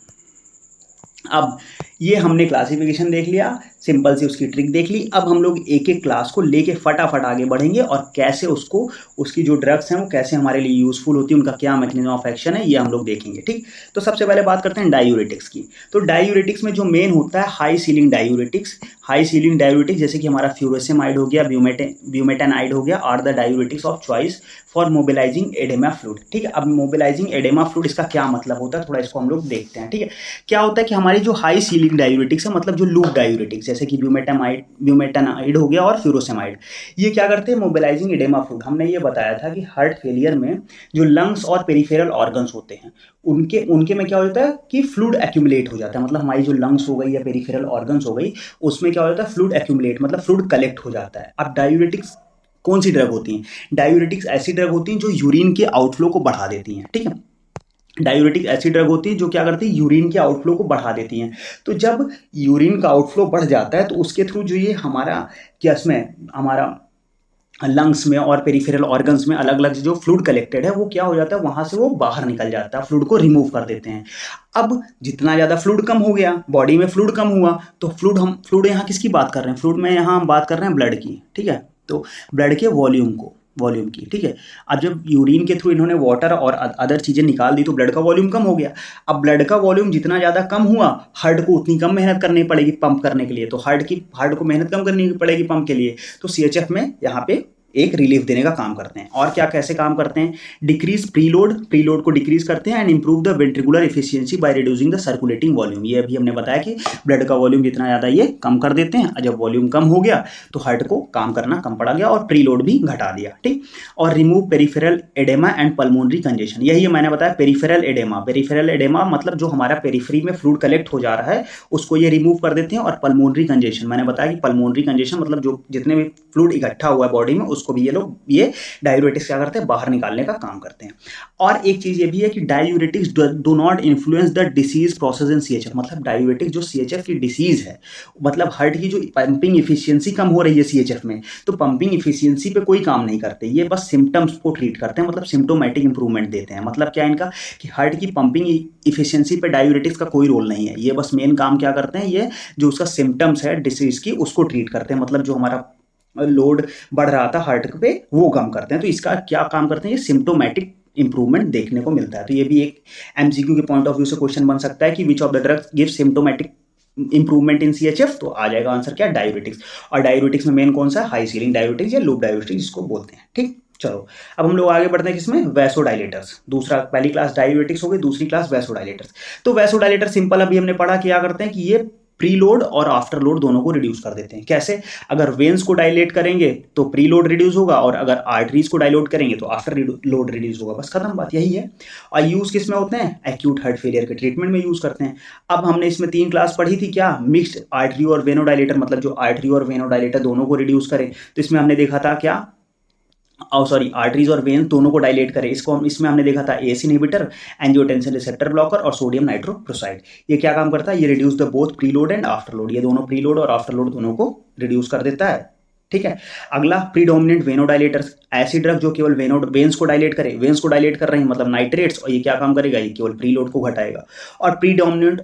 अब ये हमने क्लासिफिकेशन देख लिया, सिंपल सी उसकी ट्रिक देख ली। अब हम लोग एक एक क्लास को लेके फटाफट आगे बढ़ेंगे और कैसे उसको, उसकी जो ड्रग्स हैं वो कैसे हमारे लिए यूजफुल होती है, उनका क्या मैकेनिज्म ऑफ एक्शन है, ये हम लोग देखेंगे। ठीक, तो सबसे पहले बात करते हैं डायूरेटिक्स की। तो डायूरेटिक्स में जो मेन होता है high ceiling diuretics. High ceiling diuretics जैसे कि हमारा फ्यूरोसेमाइड हो गया, ब्यूमेटानाइड हो गया, are the diuretics of choice for mobilizing oedema fluid. ठीक है, अब मोबिलाइजिंग एडेमा फ्लूइड इसका क्या मतलब होता है, थोड़ा इसको हम लोग देखते हैं। ठीक है, क्या होता है कि हमारी जो हाई सीलिंग डायूरेटिक्स है, मतलब जो लूप डायूरेटिक्स जैसे कि ब्यूमेटानाइड हो गया और फ्यूरोसेमाइड, ये क्या करते हैं, मोबिलाइजिंग एडेमा फ्लूइड। हमने ये बताया था कि हार्ट फेलियर में जो लंग्स और पेरिफेरल ऑर्गन्स होते हैं उनके में क्या होता है कि फ्लूइड एक्यूमुलेट हो जाता है। मतलब हमारी जो लंग्स हो गई या पेरिफेरल ऑर्गन्स हो गई, उसमें क्या होता है, फ्लूइड एक्यूमुलेट, मतलब फ्लूइड कलेक्ट हो जाता है। अब डायूरेटिक्स कौन सी ड्रग होती हैं, डायूरेटिक्स ऐसी ड्रग होती हैं जो यूरिन के आउटफ्लो को बढ़ा देती हैं। ठीक है, डायूरेटिक ऐसी ड्रग होती है जो क्या करती है, यूरिन के आउटफ्लो को बढ़ा देती हैं। तो जब यूरिन का आउटफ्लो बढ़ जाता है तो उसके थ्रू जो ये हमारा क्या इसमें हमारा लंग्स में और पेरिफेरल ऑर्गन्स में अलग अलग जो फ्लूइड कलेक्टेड है वो क्या हो जाता है, वहां से वो बाहर निकल जाता है, फ्लूइड को रिमूव कर देते हैं। अब जितना ज़्यादा फ्लूइड कम हो गया, बॉडी में फ्लूइड कम हुआ, तो फ्लूइड यहाँ किसकी बात कर रहे हैं, फ्लूइड में यहाँ हम बात कर रहे हैं ब्लड की। ठीक है, तो ब्लड के वॉल्यूम की। ठीक है, अब जब यूरिन के थ्रू इन्होंने वाटर और अदर चीज़ें निकाल दी तो ब्लड का वॉल्यूम कम हो गया। अब ब्लड का वॉल्यूम जितना ज़्यादा कम हुआ, हार्ट को उतनी कम मेहनत करनी पड़ेगी पंप करने के लिए, तो हार्ट को मेहनत कम करनी पड़ेगी पंप के लिए, तो सीएचएफ में यहाँ पे एक रिलीफ देने का काम करते हैं। और क्या कैसे काम करते हैं, डिक्रीज प्रीलोड को डिक्रीज करते हैं and improve the ventricular efficiency by reducing the circulating volume. ये अभी हमने बताया कि ब्लड का वॉल्यूम जितना ज़्यादा ये कम कर देते हैं, जब वॉल्यूम कम हो गया तो हार्ट को काम करना कम पड़ा गया और प्रीलोड भी घटा दिया। ठीक, और remove peripheral oedema and pulmonary congestion. यही मैंने बताया पेरिफेरल एडेमा मतलब जो हमारा पेरिफेरी में फ्लूइड कलेक्ट हो जा रहा है उसको ये रिमूव कर देते हैं। और पल्मोनरी कंजेशन, मैंने बताया कि पल्मोनरी कंजेशन मतलब जो जितने भी फ्लूइड इकट्ठा हुआ है बॉडी में उसको भी ये डायूरेटिक्स क्या करते हैं, बाहर निकालने का काम करते हैं। और एक चीज ये भी है कि diuretics do not influence the disease process in CHF. मतलब डायूरेटिक्स जो सीएचएफ की डिसीज है, मतलब हार्ट की जो पंपिंग इफिशियंसी कम हो रही है सीएचएफ में, तो पंपिंग इफिशियंसी पे कोई काम नहीं करते, ये बस सिम्टम्स को ट्रीट करते हैं, मतलब सिम्टोमेटिक इंप्रूवमेंट देते हैं। मतलब क्या इनका कि हार्ट की पंपिंग इफिशियंसी पे डायूरेटिक्स का कोई रोल नहीं है, ये बस मेन काम क्या करते हैं, ये जो उसका सिम्टम्स है डिसीज की उसको ट्रीट करते हैं। मतलब जो हमारा लोड बढ़ रहा था हार्ट पे वो कम करते हैं। तो इसका क्या काम करते हैं, ये सिम्टोमेटिक इंप्रूवमेंट देखने को मिलता है। तो ये भी एक एमसीक्यू के पॉइंट ऑफ व्यू से क्वेश्चन बन सकता है कि which of the drugs give symptomatic improvement in CHF, तो आ जाएगा आंसर क्या, डायूरेटिक्स। और डायूरेटिक्स में मेन कौन सा, हाई सीलिंग डायूरेटिक्स या लूप डायूरेटिक्स जिसको बोलते हैं। ठीक, चलो अब हम लोग आगे बढ़ते हैं किसमें, वैसोडाइलेटर्स। दूसरा, पहली क्लास डायूरेटिक्स हो गई, दूसरी क्लास वैसोडाइलेटर्स। तो वैसोडाइलेटर सिंपल अभी हमने पढ़ा, क्या करते हैं कि ये प्रीलोड और आफ्टर लोड दोनों को रिड्यूस कर देते हैं। कैसे, अगर वेन्स को डायलेट करेंगे तो प्रीलोड रिड्यूस होगा और अगर आर्टरीज को डायलेट करेंगे तो आफ्टर लोड रिड्यूस होगा, बस खत्म बात, यही है। और यूज किस में होते हैं, एक्यूट हार्ट फेलियर के ट्रीटमेंट में यूज करते हैं। अब हमने इसमें 3 क्लास पढ़ी थी, क्या, मिक्स्ड आर्टरी और वेनोडाइलेटर, मतलब जो आर्टरी और वेनोडाइलेटर दोनों को रिड्यूस करें। तो इसमें हमने देखा था क्या, आर्टरीज और वेन्स दोनों को डायलेट करे, इसमें हमने देखा था ACE inhibitor, angiotensin receptor blocker और सोडियम नाइट्रोप्रोसाइड। ये क्या काम करता है, ये reduce the both preload and after load, ये दोनों प्रीलोड और आफ्टर लोड दोनों को रिड्यूस कर देता है। ठीक है, अगला प्रीडोमिनेंट वेनोडाइलेटर्स, ऐसी ड्रग जो केवल वेन्स को डायलेट करे, वेन्स को डायलेट कर रहे हैं मतलब नाइट्रेट्स, और ये क्या काम करेगा, ये केवल प्रीलोड को घटाएगा। और प्रीडोमिनेंट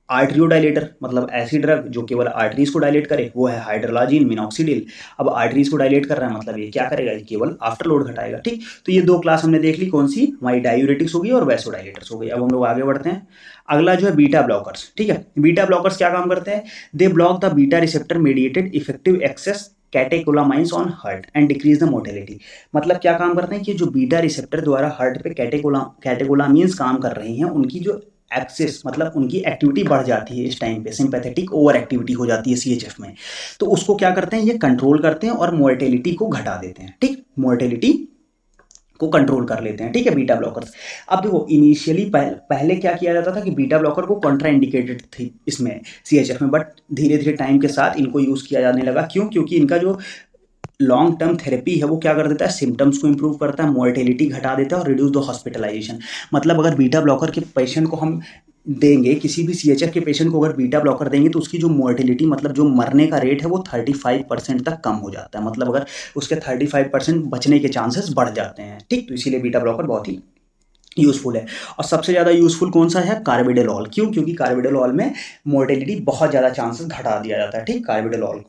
आर्ट्रियोडाइलेटर, मतलब ऐसी ड्रग जो केवल आर्टरीज को डायलेट करे, वो है हाइड्रोलाजिन मिनॉक्सिडिल। अब आर्टरीज को डायलेट कर रहा है मतलब ये क्या करेगा, ये केवल आफ्टर लोड घटाएगा। ठीक, तो ये 2 क्लास हमने देख ली, कौन सी, हमारी डायूरेटिक्स हो गई और वैसोडाइलेटर्स हो गई। अब हम लोग आगे बढ़ते हैं, अगला जो है बीटा ब्लॉकर्स। ठीक है, बीटा ब्लॉकर्स क्या काम करते हैं, they block the beta receptor mediated effective excess catecholamines on heart and decrease the mortality. मतलब क्या काम करते हैं कि जो बीटा रिसेप्टर द्वारा हार्ट पे कैटेकोलामीन्स काम कर रही हैं, उनकी जो एक्सेस मतलब उनकी एक्टिविटी बढ़ जाती है, इस टाइम पे सिंपैथेटिक ओवर एक्टिविटी हो जाती है सीएचएफ में, तो उसको क्या करते हैं, ये कंट्रोल करते हैं और मोर्टेलिटी को घटा देते हैं। ठीक, मोर्टेलिटी को कंट्रोल कर लेते हैं, ठीक है, बीटा ब्लॉकर्स। अब देखो इनिशियली पहले क्या किया जाता था कि बीटा ब्लॉकर को कॉन्ट्रा इंडिकेटेड थी इसमें सीएचएफ में, बट धीरे धीरे टाइम के साथ इनको यूज़ किया जाने लगा। क्यों? क्योंकि इनका जो लॉन्ग टर्म थेरेपी है वो क्या कर देता है, सिम्टम्स को इंप्रूव करता है, मोर्टेलिटी घटा देता है और रिड्यूस द हॉस्पिटलाइजेशन। मतलब अगर बीटा ब्लॉकर के पेशेंट को हम देंगे, किसी भी सीएचएफ के पेशेंट को अगर बीटा ब्लॉकर देंगे तो उसकी जो मोर्टेलिटी मतलब जो मरने का रेट है वो 35% तक कम हो जाता है। मतलब अगर उसके 35% बचने के चांसेस बढ़ जाते हैं, ठीक। तो इसीलिए बीटा ब्लॉकर बहुत ही यूज़फुल है। और सबसे ज़्यादा यूज़फुल कौन सा है, कार्बिडोल। क्यों? क्योंकि कार्बिडोल में मोर्टेलिटी बहुत ज़्यादा चांसेस घटा दिया जाता है, ठीक, कार्बिडोल।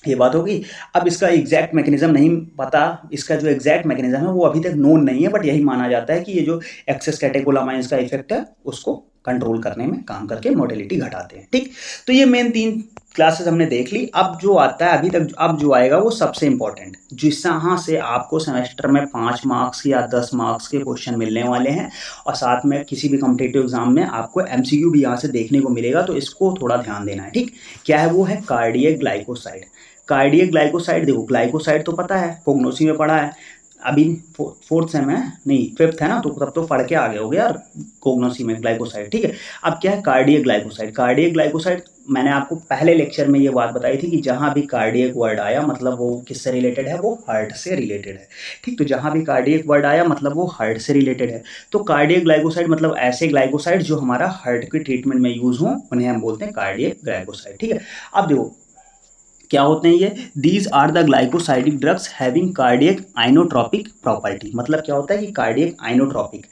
ये बात होगी। अब इसका एग्जैक्ट मैकेनिज्म नहीं पता, इसका जो एग्जैक्ट मैकेनिज्म है वो अभी तक नोन नहीं है, बट यही माना जाता है कि ये जो एक्सेस कैटेकोलामाइंस का इफेक्ट है उसको कंट्रोल करने में काम करके मोर्टेलिटी घटाते हैं, ठीक। तो ये मेन 3 क्लासेस हमने देख ली। अब जो आता है अभी तक, अब जो आएगा वो सबसे इंपॉर्टेंट, जिसहाँ से आपको सेमेस्टर में 5 मार्क्स या 10 मार्क्स के क्वेश्चन मिलने वाले हैं और साथ में किसी भी कॉम्पिटिटिव एग्जाम में आपको एमसीक्यू भी यहाँ से देखने को मिलेगा, तो इसको थोड़ा ध्यान देना है, ठीक। क्या है वो है कार्डियक ग्लाइकोसाइड। कार्डियक ग्लाइकोसाइड, देखो ग्लाइकोसाइड तो पता है, कोग्नोसी में पढ़ा है, अभी 4th सेम है, नहीं 5th है ना, तो तब तो पढ़ के आगे हो गया यार कोग्नोसी में ग्लाइकोसाइड, ठीक है। अब क्या है कार्डियक ग्लाइकोसाइड। कार्डियक ग्लाइकोसाइड मैंने आपको पहले लेक्चर में ये बात बताई थी कि जहाँ भी कार्डियक वर्ड आया मतलब वो किससे रिलेटेड है, वो हार्ट से रिलेटेड है, ठीक। तो जहाँ भी कार्डियक वर्ड आया मतलब वो हार्ट से रिलेटेड है। तो कार्डियक ग्लाइकोसाइड मतलब ऐसे ग्लाइकोसाइड जो हमारा हार्ट के ट्रीटमेंट में यूज हो उन्हें हम बोलते हैं कार्डियक ग्लाइकोसाइड, ठीक है। अब देखो क्या होते हैं ये, these are the glycosidic drugs having cardiac inotropic property. मतलब क्या होता है कि cardiac inotropic,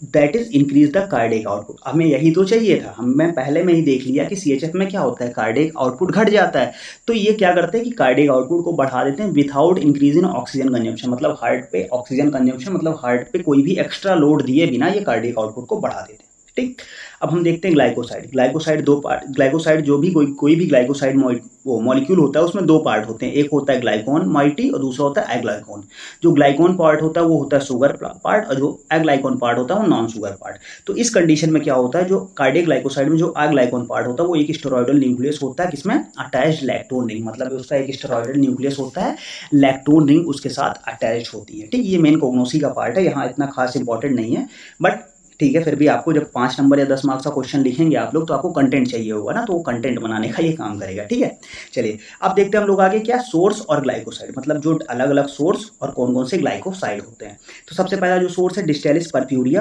that is increase the cardiac output. हमें यही तो चाहिए था, मैं पहले में ही देख लिया कि सीएचएफ में क्या होता है, कार्डियक आउटपुट घट जाता है, तो ये क्या करते हैं कि कार्डियक आउटपुट को बढ़ा देते हैं without increase in oxygen consumption. मतलब हार्ट पे ऑक्सीजन कंजम्पशन, मतलब हार्ट पे कोई भी एक्स्ट्रा लोड दिए बिना ये कार्डियक आउटपुट को बढ़ा देते हैं, ठीक। अब हम देखते हैं ग्लाइकोसाइड। ग्लाइकोसाइड 2 पार्ट, ग्लाइकोसाइड जो भी कोई भी ग्लाइकोसाइड वो मॉलिक्यूल होता है उसमें 2 पार्ट होते हैं, एक होता है ग्लाइकोन माइटी और दूसरा होता है एग्लाइकोन। जो ग्लाइकोन पार्ट होता है वो होता है शुगर पार्ट और जो एग्लाइकोन पार्ट होता है वो नॉन शुगर पार्ट। तो इस कंडीशन में क्या होता है, जो कार्डियक ग्लाइकोसाइड में जो एग्लाइकोन पार्ट होता है वो एक स्टेरॉयडल न्यूक्लियस होता है, किसमें, अटैच्ड लैक्टोन रिंग। मतलब उसका एक स्टेरॉयडल न्यूक्लियस होता है, लैक्टोन रिंग उसके साथ अटैच होती है, ठीक। ये मेन कोग्नोसी का पार्ट है, यहाँ इतना खास इंपॉर्टेंट नहीं है, बट ठीक है। फिर भी आपको जब 5 नंबर या 10 मार्क्स का क्वेश्चन लिखेंगे आप लोग तो आपको कंटेंट चाहिए होगा ना, तो वो कंटेंट बनाने का ये काम करेगा, ठीक है। चलिए अब देखते हैं हम लोग आगे क्या, सोर्स और ग्लाइकोसाइड, मतलब जो अलग अलग सोर्स और कौन कौन से ग्लाइकोसाइड होते हैं। तो सबसे पहला जो सोर्स है डिजिटालिस पर्प्यूरिया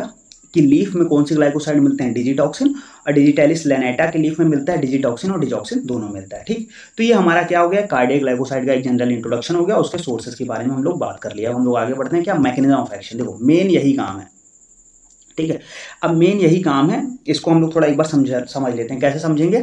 की लीफ में कौन से ग्लाइकोसाइड मिलते हैं, डिजिटॉक्सिन, और डिजिटालिस लैनेटा के लीफ में मिलता है डिजिटॉक्सिन और डिजॉक्सिन दोनों मिलता है, ठीक। तो ये हमारा क्या हो गया, कार्डियक ग्लाइकोसाइड का एक जनरल इंट्रोडक्शन हो गया, उसके सोर्सेज के बारे में हम लोग बात कर लिया। हम लोग आगे बढ़ते हैं, क्या मैकेनिज्म ऑफ एक्शन। देखो मेन यही काम है, ठीक है। अब मेन यही काम है, इसको हम लोग थोड़ा एक बार समझ लेते हैं। कैसे समझेंगे,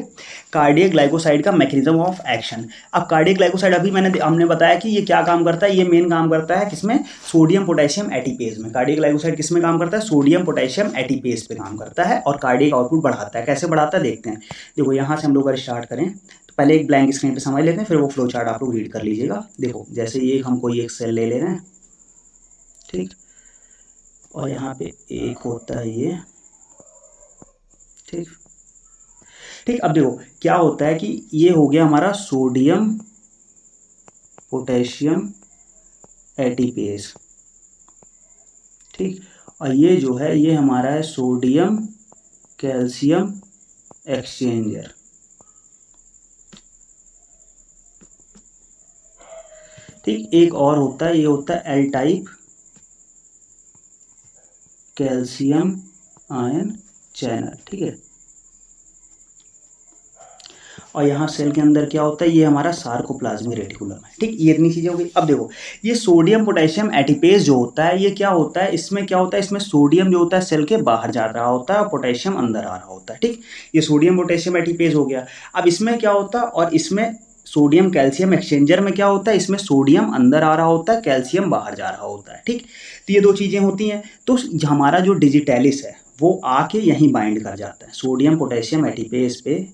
कार्डियक ग्लाइकोसाइड का मैकेनिज्म ऑफ एक्शन। अब कार्डियक ग्लाइकोसाइड अभी हमने बताया कि ये क्या काम करता है, ये मेन काम करता है किसमें, सोडियम पोटेशियम एटीपेज में। कार्डियक ग्लाइकोसाइड किस में काम करता है, सोडियम पोटेशियम एटीपेज पे काम करता है और कार्डियक आउटपुट बढ़ाता है। कैसे बढ़ाता है देखते हैं। देखो यहाँ से हम लोग अगर स्टार्ट करें तो पहले एक ब्लैंक स्क्रीन पर समझ लेते हैं, फिर वो फ्लो चार्ट आप लोग रीड कर लीजिएगा। देखो जैसे ये हम कोई एक सेल ले रहे हैं, ठीक, और यहाँ पे एक होता है ये, ठीक ठीक। अब देखो क्या होता है कि ये हो गया हमारा सोडियम पोटेशियम एटीपेज, ठीक, और ये जो है ये हमारा है सोडियम कैल्शियम एक्सचेंजर, ठीक। एक और होता है, ये होता है L type calcium ion channel, ठीक है। और यहाँ सेल के अंदर क्या होता है, ये हमारा सार्कोप्लाज्मिक रेटिकुलम है, ठीक। ये इतनी चीजें हो गई। अब देखो ये सोडियम पोटेशियम एटीपेज जो होता है ये क्या होता है, इसमें क्या होता है, इसमें सोडियम जो होता है सेल के बाहर जा रहा होता है और पोटेशियम अंदर आ रहा होता है, ठीक। ये सोडियम पोटेशियम एटीपेज हो गया। अब इसमें क्या होता है, और इसमें सोडियम कैल्शियम एक्सचेंजर में क्या होता है, इसमें सोडियम अंदर आ रहा होता है, कैल्शियम बाहर जा रहा होता है, ठीक। तो ये 2 चीजें होती हैं। तो हमारा जो डिजिटैलिस है वो आके यहीं बाइंड कर जाता है सोडियम पोटेशियम एटीपेज पे।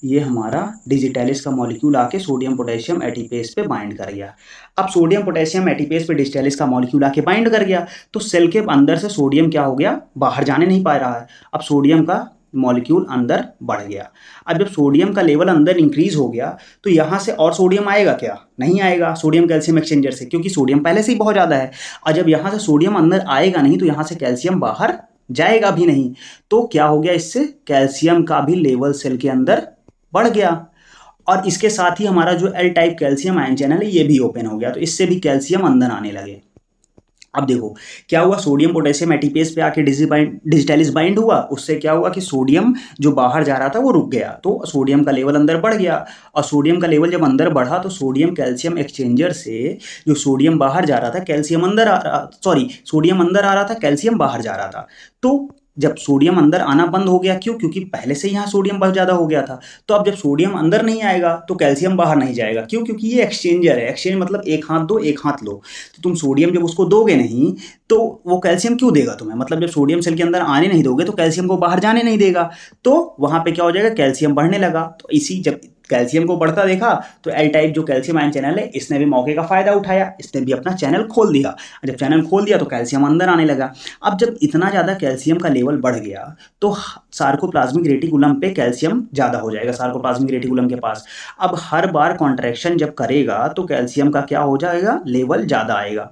ये हमारा डिजिटैलिस का मॉलिक्यूल आके सोडियम पोटेशियम एटीपेज पे बाइंड कर गया। अब सोडियम पोटेशियम एटीपेज पे डिजिटैलिस का मॉलिक्यूल आके बाइंड कर गया तो सेल के अंदर से सोडियम क्या हो गया, बाहर जाने नहीं पा रहा है। अब सोडियम का मॉलिक्यूल अंदर बढ़ गया। अब जब सोडियम का लेवल अंदर इंक्रीज हो गया तो यहाँ से और सोडियम आएगा क्या? नहीं आएगा सोडियम कैल्शियम एक्सचेंजर से, क्योंकि सोडियम पहले से ही बहुत ज़्यादा है। और जब यहाँ से सोडियम अंदर आएगा नहीं तो यहाँ से कैल्शियम बाहर जाएगा भी नहीं। तो क्या हो गया, इससे कैल्शियम का भी लेवल सेल के अंदर बढ़ गया। और इसके साथ ही हमारा जो L type calcium ion channel है ये भी ओपन हो गया, तो इससे भी कैल्शियम अंदर आने लगे। अब देखो क्या हुआ, सोडियम पोटेशियम एटीपीएस पे आके डिजिटैलिस बाइंड हुआ, उससे क्या हुआ कि सोडियम जो बाहर जा रहा था वो रुक गया, तो सोडियम का लेवल अंदर बढ़ गया। और सोडियम का लेवल जब अंदर बढ़ा तो सोडियम कैल्शियम एक्सचेंजर से जो सोडियम बाहर जा रहा था कैल्शियम अंदर आ रहा, सोडियम अंदर आ रहा था कैल्शियम बाहर जा रहा था। तो जब सोडियम अंदर आना बंद हो गया, क्यों? क्योंकि पहले से यहाँ सोडियम बहुत ज़्यादा हो गया था। तो अब जब सोडियम अंदर नहीं आएगा तो कैल्शियम बाहर नहीं जाएगा, क्यों? क्योंकि ये एक्सचेंजर है। एक्सचेंज मतलब एक हाथ दो एक हाथ लो, तो तुम सोडियम जब उसको दोगे नहीं तो वो कैल्शियम क्यों देगा तुम्हें? मतलब जब सोडियम सेल के अंदर आने नहीं दोगे तो कैल्शियम को बाहर जाने नहीं देगा, तो वहाँ पे क्या हो जाएगा, कैल्शियम बढ़ने लगा। तो इसी जब कैल्शियम को बढ़ता देखा तो एल टाइप जो कैल्शियम आयन चैनल है इसने भी मौके का फायदा उठाया, इसने भी अपना चैनल खोल दिया। जब चैनल खोल दिया तो कैल्शियम अंदर आने लगा। अब जब इतना ज़्यादा कैल्शियम का लेवल बढ़ गया तो सार्कोप्लाज्मिक रेटिकुलम पे कैल्शियम ज़्यादा हो जाएगा, सार्कोप्लाज्मिक रेटिकुलम के पास। अब हर बार कॉन्ट्रैक्शन जब करेगा तो कैल्शियम का क्या हो जाएगा, लेवल ज़्यादा आएगा।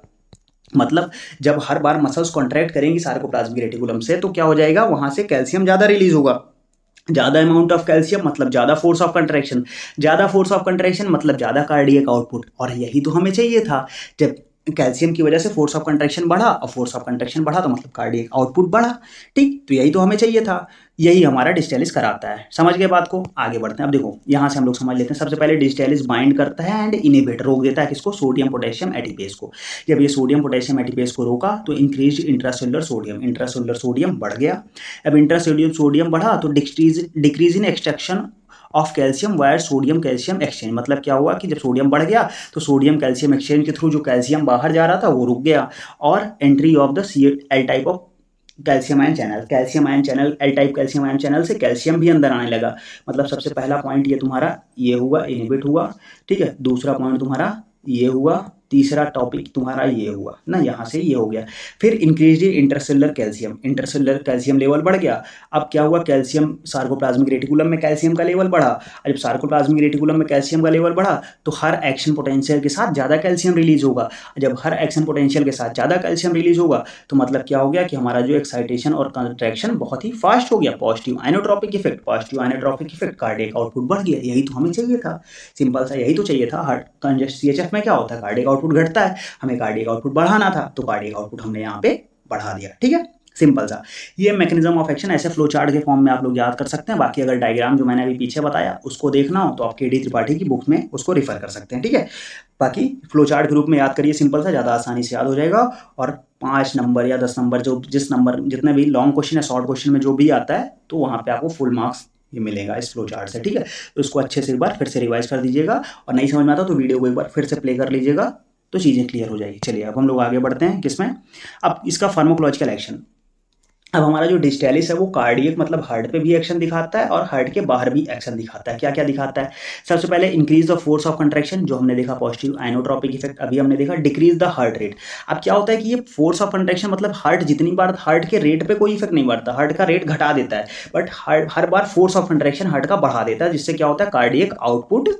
मतलब जब हर बार मसल्स कॉन्ट्रैक्ट करेंगी सार्कोप्लाज्मिक रेटिकुलम से तो क्या हो जाएगा, वहाँ से कैल्शियम ज़्यादा रिलीज होगा। ज़्यादा अमाउंट ऑफ कैल्शियम मतलब ज़्यादा फोर्स ऑफ कंट्रैक्शन, ज़्यादा फोर्स ऑफ कंट्रैक्शन मतलब ज़्यादा कार्डियक आउटपुट, और यही तो हमें चाहिए था। जब कैल्शियम की वजह से फोर्स ऑफ कंट्रैक्शन बढ़ा और फोर्स ऑफ कंट्रैक्शन बढ़ा तो मतलब कार्डियक आउटपुट बढ़ा। ठीक, तो यही तो हमें चाहिए था, यही हमारा डिजिटैलिस कराता है। समझ गए बात को? आगे बढ़ते हैं। अब देखो यहाँ से हम लोग समझ लेते हैं। सबसे पहले डिजिटैलिस बाइंड करता है एंड इनहिबिट, रोक देता है किसको, सोडियम पोटेशियम एटीपेज को। जब ये सोडियम पोटेशियम एटीपेज को रोका तो increase intracellular sodium, intracellular sodium बढ़ गया। अब इंट्रासेलुलर सोडियम बढ़ा तो decrease in extraction of calcium wire sodium calcium exchange, मतलब क्या हुआ कि जब सोडियम बढ़ गया तो सोडियम कैल्शियम एक्सचेंज के थ्रू जो कैल्शियम बाहर जा रहा था वो रुक गया। और entry of the L type of calcium ion channel, calcium ion channel, L type calcium ion channel से कैल्शियम भी अंदर आने लगा। मतलब सबसे पहला पॉइंट ये तुम्हारा ये हुआ, इनहिबिट हुआ। ठीक है, दूसरा पॉइंट तुम्हारा ये हुआ, तीसरा टॉपिक तुम्हारा ये हुआ ना, यहाँ से ये हो गया। फिर increase intercellular calcium, intercellular calcium level बढ़ गया। अब क्या हुआ, कैल्शियम सार्कोप्लाज्मिक रेटिकुलम में कैल्शियम का लेवल बढ़ा। जब सार्कोप्लाज्मिक रेटिकुलम में कैल्शियम का लेवल बढ़ा तो हर एक्शन पोटेंशियल के साथ ज़्यादा कैल्शियम रिलीज होगा। जब हर एक्शन पोटेंशियल के साथ ज़्यादा कैल्शियम रिलीज होगा तो मतलब क्या हो गया कि हमारा जो एक्साइटेशन और कंट्रैक्शन बहुत ही फास्ट हो गया। Positive inotropic effect, positive inotropic effect, cardiac output बढ़ गया। यही तो हमें चाहिए था, सिंपल सा यही तो चाहिए था। हार्ट CHF में क्या होता है, कार्डियक आउटपुट घटता है, हमें कार्डियक आउटपुट बढ़ाना था तो कार्डियक आउटपुट हमने यहाँ पे बढ़ा दिया। ठीक है, सिंपल सा ये मैकेनिज्म ऑफ एक्शन ऐसे फ्लो चार्ट के फॉर्म में आप लोग याद कर सकते हैं। बाकी अगर डायग्राम जो मैंने अभी पीछे बताया उसको देखना हो तो आप KD त्रिपाठी की बुक में उसको रिफर कर सकते हैं। ठीक है, बाकी फ्लो चार्ट के रूप में याद करिए, सिंपल सा, ज़्यादा आसानी से याद हो जाएगा। और 5 नंबर या 10 नंबर जो जिस नंबर जितने भी लॉन्ग क्वेश्चन या शॉर्ट क्वेश्चन में जो भी आता है तो वहाँ पे आपको फुल मार्क्स ये मिलेगा इस फ्लो चार्ट से। ठीक है, तो इसको अच्छे से एक बार फिर से रिवाइज कर दीजिएगा, और नहीं समझ में आता तो वीडियो को एक बार फिर से प्ले कर लीजिएगा तो चीज़ें क्लियर हो जाएगी। चलिए अब हम लोग आगे बढ़ते हैं किसमें, अब इसका फार्माकोलॉजिकल एक्शन। अब हमारा जो डिजिटैलिस है वो कार्डियक मतलब हार्ट पे भी एक्शन दिखाता है और हार्ट के बाहर भी एक्शन दिखाता है। क्या क्या दिखाता है, सबसे पहले increase the force of contraction, जो हमने देखा पॉजिटिव आइनोट्रोपिक इफेक्ट अभी हमने देखा। डिक्रीज द हार्ट रेट, अब क्या होता है कि ये फोर्स ऑफ कंट्रैक्शन मतलब हार्ट जितनी बार, हार्ट के रेट पे कोई इफेक्ट नहीं बढ़ता, हार्ट का रेट घटा देता है, but her bar force of contraction heart का बढ़ा देता है, जिससे क्या होता है कार्डियक आउटपुट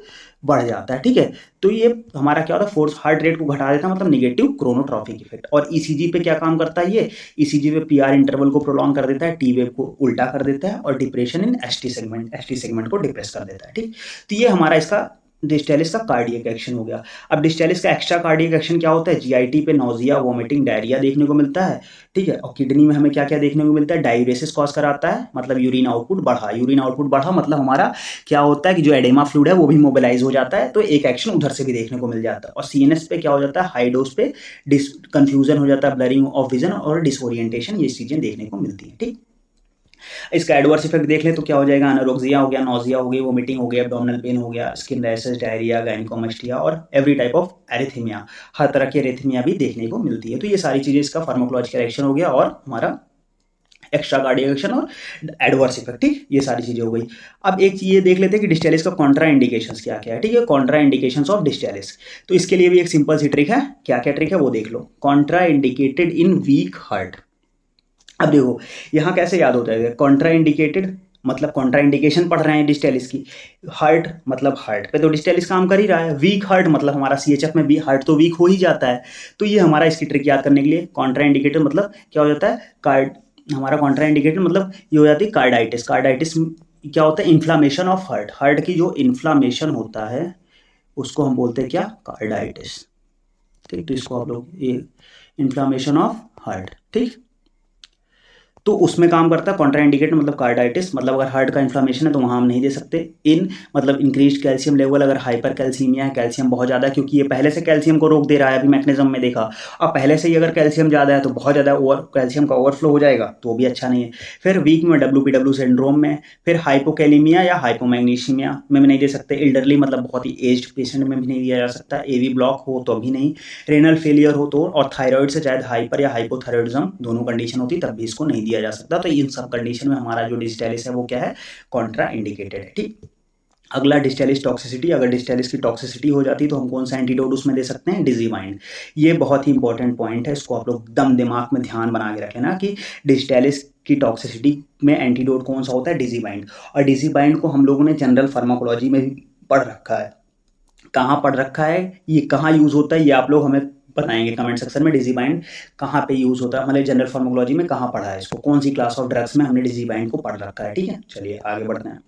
बढ़ जाता है। ठीक है, तो ये हमारा क्या होता है, फोर्स हार्ट रेट को घटा देता है, मतलब निगेटिव क्रोनोट्रॉपिक इफेक्ट। और ईसीजी पे क्या काम करता है, ये ईसीजी पे पीआर इंटरवल को प्रोलॉन्ग कर देता है, टी वेव को उल्टा कर देता है, और डिप्रेशन इन एसटी सेगमेंट को डिप्रेस कर देता है। ठीक, तो ये हमारा इसका डिजिटैलिस का कार्डियक एक्शन हो गया। अब डिजिटैलिस का एक्स्ट्रा कार्डियक एक्शन क्या होता है, जीआईटी पे नोजिया, वोमिटिंग, डायरिया देखने को मिलता है। ठीक है, और किडनी में हमें क्या क्या देखने को मिलता है, डायूरेसिस कॉज कराता है, मतलब यूरिन आउटपुट बढ़ा। यूरिन आउटपुट बढ़ा मतलब हमारा क्या होता है कि जो एडेमा फ्लूइड है वो भी मोबिलाइज हो जाता है, तो एक एक्शन उधर से भी देखने को मिल जाता है। और सीएनएस पे क्या हो जाता है, हाई डोज पे कंफ्यूजन हो जाता है, ब्लरिंग ऑफ विजन और डिसोरिएंटेशन, ये चीजें देखने को मिलती है। ठीक, इसका एडवर्स इफेक्ट देख लें तो क्या हो जाएगा, एनोरेक्सिया हो गया, नोजिया हो गई, वोमिटिंग हो गया, एब्डोमिनल पेन हो गया, स्किन रैशेस, डायरिया, गायनिकोमास्टिया और एवरी टाइप ऑफ एरिथमिया, हर तरह की एरिथमिया भी देखने को मिलती है। तो ये सारी चीजें इसका फार्माकोलॉजिकल एक्शन हो गया और हमारा एक्स्ट्रा कार्डियक एक्शन और एडवर्स इफेक्ट। ठीक, ये सारी चीजें हो गई। अब एक चीज ये देख लेते हैं कि डिजिटैलिस का कॉन्ट्रा इंडिकेशंस क्या क्या है। ठीक है, कॉन्ट्रा इंडिकेशंस ऑफ डिजिटैलिस, तो इसके लिए भी एक सिंपल सी ट्रिक है। क्या क्या ट्रिक है वो देख लो। Contraindicated in weak heart, अब देखो यहाँ कैसे याद होता है, कॉन्ट्रा इंडिकेटेड मतलब कॉन्ट्राइंडिकेशन पढ़ रहे हैं डिस्टेलिस की। हार्ट मतलब हार्ट पे तो डिस्टेलिस काम कर ही रहा है। वीक हार्ट मतलब हमारा CHF में भी हार्ट तो वीक हो ही जाता है। तो ये हमारा इसकी ट्रिक याद करने के लिए कॉन्ट्राइंडिकेटर मतलब क्या हो जाता है, कार्ड हमारा कॉन्ट्राइंडिकेटर मतलब ये हो जाती है कार्डाइटिस। कार्डाइटिस क्या होता है, इन्फ्लामेशन ऑफ हार्ट। हार्ट की जो इन्फ्लामेशन होता है उसको हम बोलते हैं क्या, कार्डाइटिस। ठीक, तो इसको आप लोग ये इन्फ्लामेशन ऑफ हार्ट, ठीक, तो उसमें काम करता है। कॉन्ट्राइंडिकेट मतलब कार्डाइटिस, मतलब अगर हार्ट का इन्फ्लामेशन है तो वहाँ हम नहीं दे सकते। इन मतलब इंक्रीज कैल्शियम लेवल, अगर हाइपर कैल्सीमिया है, कैल्शियम बहुत ज़्यादा, क्योंकि ये पहले से कैल्शियम को रोक दे रहा है, अभी मैकेनिज्म में देखा। अब पहले से ही अगर कैल्शियम ज़्यादा है तो बहुत ज़्यादा कैल्शियम का ओवरफ्लो हो जाएगा, तो भी अच्छा नहीं है। फिर वीक में WPW सिंड्रोम में, फिर हाइपोकैलीमिया या हाइपोमैग्नीशियमिया में भी नहीं दे सकते। एल्डरली मतलब बहुत ही एज्ड पेशेंट में भी नहीं दिया जा सकता। AV ब्लॉक हो तो भी नहीं, रेनल फेलियर हो तो, और थायराइड से शायद हाइपर या हाइपोथायराइडिज्म दोनों कंडीशन होती तब भी इसको नहीं दिया जा सकता। तो इन सब कंडीशन में हमारा जो डिजिटलिस है वो क्या है, कॉन्ट्रा इंडिकेटेड है। ठीक, अगला डिस्टेलिस टॉक्सिसिटी। अगर डिस्टेलिस की टॉक्सिसिटी हो जाती है तो हम कौन सा एंटीडोट उसमें दे सकते हैं, डिजीबाइंड। ये बहुत ही इंपॉर्टेंट पॉइंट है, इसको आप लोग दम दिमाग में ध्यान बना के रखें ना कि डिस्टेलिस की टॉक्सिसिटी में एंटीडोट कौन सा होता है, डिजीबाइंड। और डिजीबाइंड को हम लोगों ने जनरल फार्माकोलॉजी में भी पढ़ रखा है। कहाँ पढ़ रखा है, ये कहाँ यूज़ होता है, ये आप लोग हमें बताएंगे कमेंट सेक्शन में। डिजीबाइंड कहाँ पे यूज़ होता है, मतलब जनरल फार्माकोलॉजी में कहाँ पढ़ा है इसको, कौन सी क्लास ऑफ ड्रग्स में हमने डिजीबाइंड को पढ़ रखा है। ठीक है, चलिए आगे बढ़ते हैं।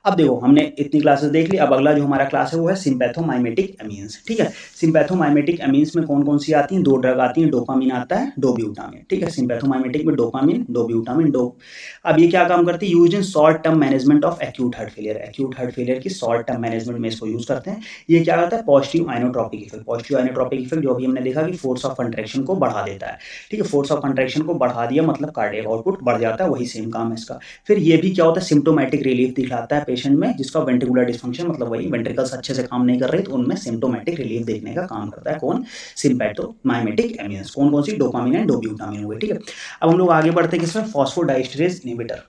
अब देखो हमने इतनी क्लासेस देख ली, अब अगला जो हमारा क्लास है वो है सिंपैथोमाइमेटिक एमीन्स। ठीक है, सिंपैथोमाइमेटिक एमीन्स में कौन कौन सी आती हैं, दो ड्रग आती हैं, डोपामिन आता है, डोब्यूटामिन। ठीक है, सिंपैथोमाइमेटिक में डोपामिन, डोब्यूटामिन, अब ये क्या काम करती है, use in short term management of acute heart failure. Acute heart failure की शॉर्ट टर्म मैनेजमेंट में इसको यूज करते हैं। ये क्या करता है, positive inotropic effect. Positive inotropic effect जो अभी हमने देखा कि फोर्स ऑफ कंट्रैक्शन को बढ़ा देता है। ठीक है, फोर्स ऑफ कंट्रैक्शन को बढ़ा दिया मतलब कार्डियक आउटपुट बढ़ जाता है, वही सेम काम है इसका। फिर ये भी क्या होता है, सिम्टोमेटिक रिलीफ दिखलाता है पेशेंट में, जिसका वेंट्रिकुलर डिस्फंक्शन मतलब वही वेंट्रिकल्स अच्छे से काम नहीं कर रहे, तो उनमें सिम्टोमेटिक रिलीफ देखने का काम करता है कौन, सिंपैथोमाइमेटिक एमीन्स। कौन कौन सी, डोपामिन एंड डोब्यूटामिन हुए। ठीक है, अब हम लोग आगे बढ़ते हैं किसमें, फॉस्फोडाइस्टरेज इनहिबिटर।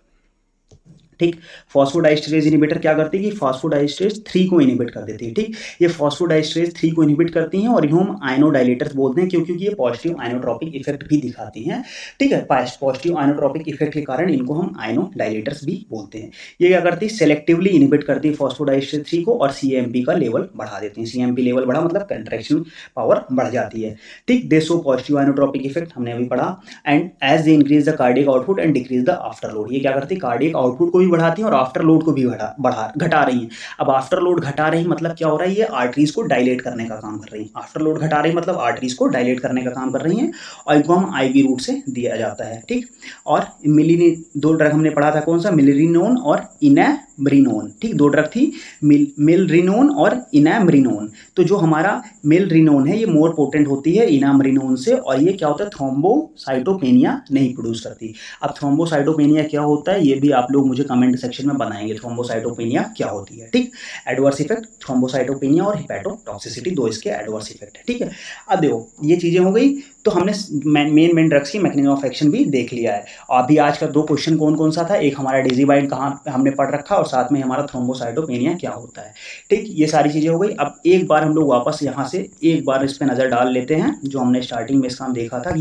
ठीक, फॉस्फोडाइस्टरेज इनहिबिटर क्या करती है कि फॉस्फोडाइस्टरेज 3 को इनहिबिट कर देती है। ठीक, ये फॉस्फोडाइस्टरेज 3 को इनहिबिट करती हैं और इन्हें हम आयनोडाइलेटर्स बोलते हैं, क्योंकि ये पॉजिटिव आइनोट्रोपिक इफेक्ट भी दिखाती हैं। ठीक है, पॉजिटिव आइनोट्रोपिक इफेक्ट के कारण इनको हम आयनोडाइलेटर्स भी बोलते हैं। ये क्या करती है, सेलेक्टिवली इनहिबिट करती है फॉस्फोडाइस्टरेज 3 को, और CMP का लेवल बढ़ा देती हैं। CMP लेवल बढ़ा मतलब कंट्रैक्शन पावर बढ़ जाती है। ठीक, they show positive inotropic effect, हमने अभी पढ़ा। And as they increase the cardiac output and decrease the afterload. ये क्या करती है, कार्डियक आउटपुट को भी बढ़ाती है और आफ्टर लोड को भी घटा रही है। अब आफ्टर लोड घटा रही मतलब क्या हो रहा है, ये आर्टरीज को डायलेट करने का काम कर रही है। आफ्टर लोड घटा रही मतलब आर्टरीज को डायलेट करने का काम कर रही हैं, और इनको हम IV रूट से दिया जाता है। ठीक, और दो ड्रग हमने पढ़ा था, कौन सा, मिलरिनोन और इनैमरिनोन। ठीक, दो ड्रग थी, मिलरिनोन और इनैमरिनोन। तो जो हमारा मिलरिनोन है ये मोर पोटेंट होती है इनैमरिनोन से, और ये क्या होता है, थ्रोम्बोसाइटोपेनिया नहीं प्रोड्यूस करती। अब थ्रोम्बोसाइटोपेनिया क्या होता है ये भी आप लोग मुझे कमेंट सेक्शन में बनाएंगे, थ्रोम्बोसाइटोपेनिया क्या होती है। ठीक, एडवर्स इफेक्ट, थ्रोम्बोसाइटोपेनिया और हिपैटोटॉक्सिसिटी, दो इसके एडवर्स इफेक्ट है। ठीक है, अब देखो ये चीजें हो गई, तो हमने मेन ड्रग्स की मैकेनिज्म ऑफ एक्शन भी देख लिया है। अभी आज का 2 क्वेश्चन कौन कौन सा था, एक हमारा डिजीबाइंड कहाँ हमने पढ़ रखा, और साथ में हमारा थ्रोम्बोसाइटोपेनिया क्या होता है। ठीक, ये सारी चीजें हो गई। अब एक बार हम लोग वापस यहाँ से एक बार इस पे नजर डाल लेते हैं, जो हमने स्टार्टिंग में इसका देखा था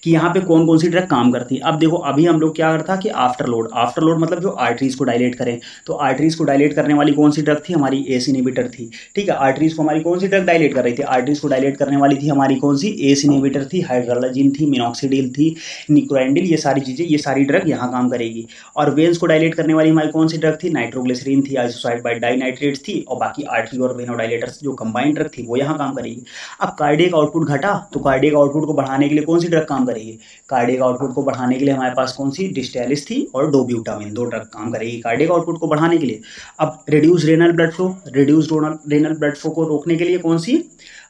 कि यहाँ पे कौन कौन सी ड्रग काम करती है। अब देखो अभी हम लोग क्या करता कि आफ्टर लोड मतलब जो आर्टरीज को डायलेट करें, तो आर्टरीज को डायलेट करने वाली कौन सी ड्रग थी, हमारी ACE इनहिबिटर थी। ठीक है, आर्टरीज को हमारी कौन सी ड्रग डायलेट कर रही थी, आर्टरीज को डायलेट करने वाली थी हमारी कौन सी, ACE इनहिबिटर थी, हाइड्रोलाजिन थी, मिनॉक्सिडिल थी, निकोराइंडिल, ये सारी चीजें, ये सारी ड्रग यहाँ काम करेगी। और वेन्स को डायलेट करने वाली हमारी कौन सी ड्रग थी, नाइट्रोग्लिसरीन थी, आइसोसाइड बाई डाइनाइट्रेट्स थी, और बाकी आर्टरी और वेनोडाइलेटर्स जो कंबाइंड ड्रग थी वो यहाँ काम करेगी। अब कार्डियक आउटपुट घटा, तो कार्डियक आउटपुट को बढ़ाने के लिए कौन सी ड्रग काम करेगी, कार्डियक आउटपुट को बढ़ाने के लिए हमारे पास कौन सी, डिस्टेलिस थी और डोब्यूटामिन, दो ड्रग काम करेगी कार्डियक आउटपुट को बढ़ाने के लिए। अब reduce renal blood flow, renal blood flow को रोकने के लिए कौन सी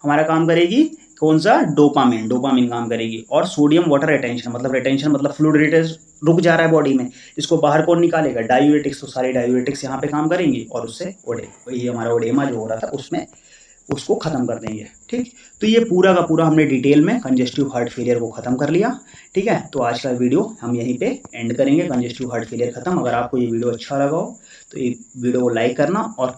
हमारा काम करेगी, कौन सा, डोपामिन काम करेगी। और सोडियम वाटर रिटेंशन मतलब फ्लूइड रिटेंशन रुक जा रहा है बॉडी में, इसको बाहर कौन निकालेगा, डायूरेटिक्स, तो सारे डायूरेटिक्स यहाँ पे काम करेंगी, और उससे ये हमारा ओडेमा जो हो रहा था उसमें उसको खत्म कर देंगे। ठीक, तो ये पूरा का पूरा हमने डिटेल में कंजेस्टिव हार्ट फेलियर को खत्म कर लिया। ठीक है, तो आज का वीडियो हम यहीं पे एंड करेंगे, कंजेस्टिव हार्ट फेलियर खत्म। अगर आपको ये वीडियो अच्छा लगा हो तो ये वीडियो को लाइक करना, और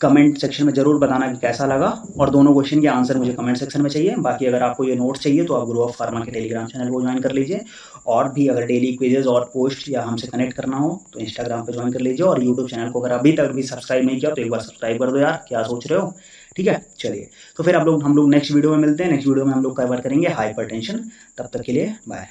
कमेंट सेक्शन में ज़रूर बताना कि कैसा लगा, और दोनों क्वेश्चन के आंसर मुझे कमेंट सेक्शन में चाहिए। बाकी अगर आपको ये नोट्स चाहिए तो आप ग्रो ऑफ फार्मा के टेलीग्राम चैनल को ज्वाइन कर लीजिए, और भी अगर डेली क्विजेज और पोस्ट या हमसे कनेक्ट करना हो तो इंस्टाग्राम पे ज्वाइन कर लीजिए, और यूट्यूब चैनल को अगर अभी तक भी सब्सक्राइब नहीं किया तो एक बार सब्सक्राइब कर दो यार, क्या सोच रहे हो। ठीक है, चलिए तो फिर हम लोग नेक्स्ट वीडियो में मिलते हैं। नेक्स्ट वीडियो में हम लोग कवर करेंगे हाइपरटेंशन। तब तक के लिए बाय।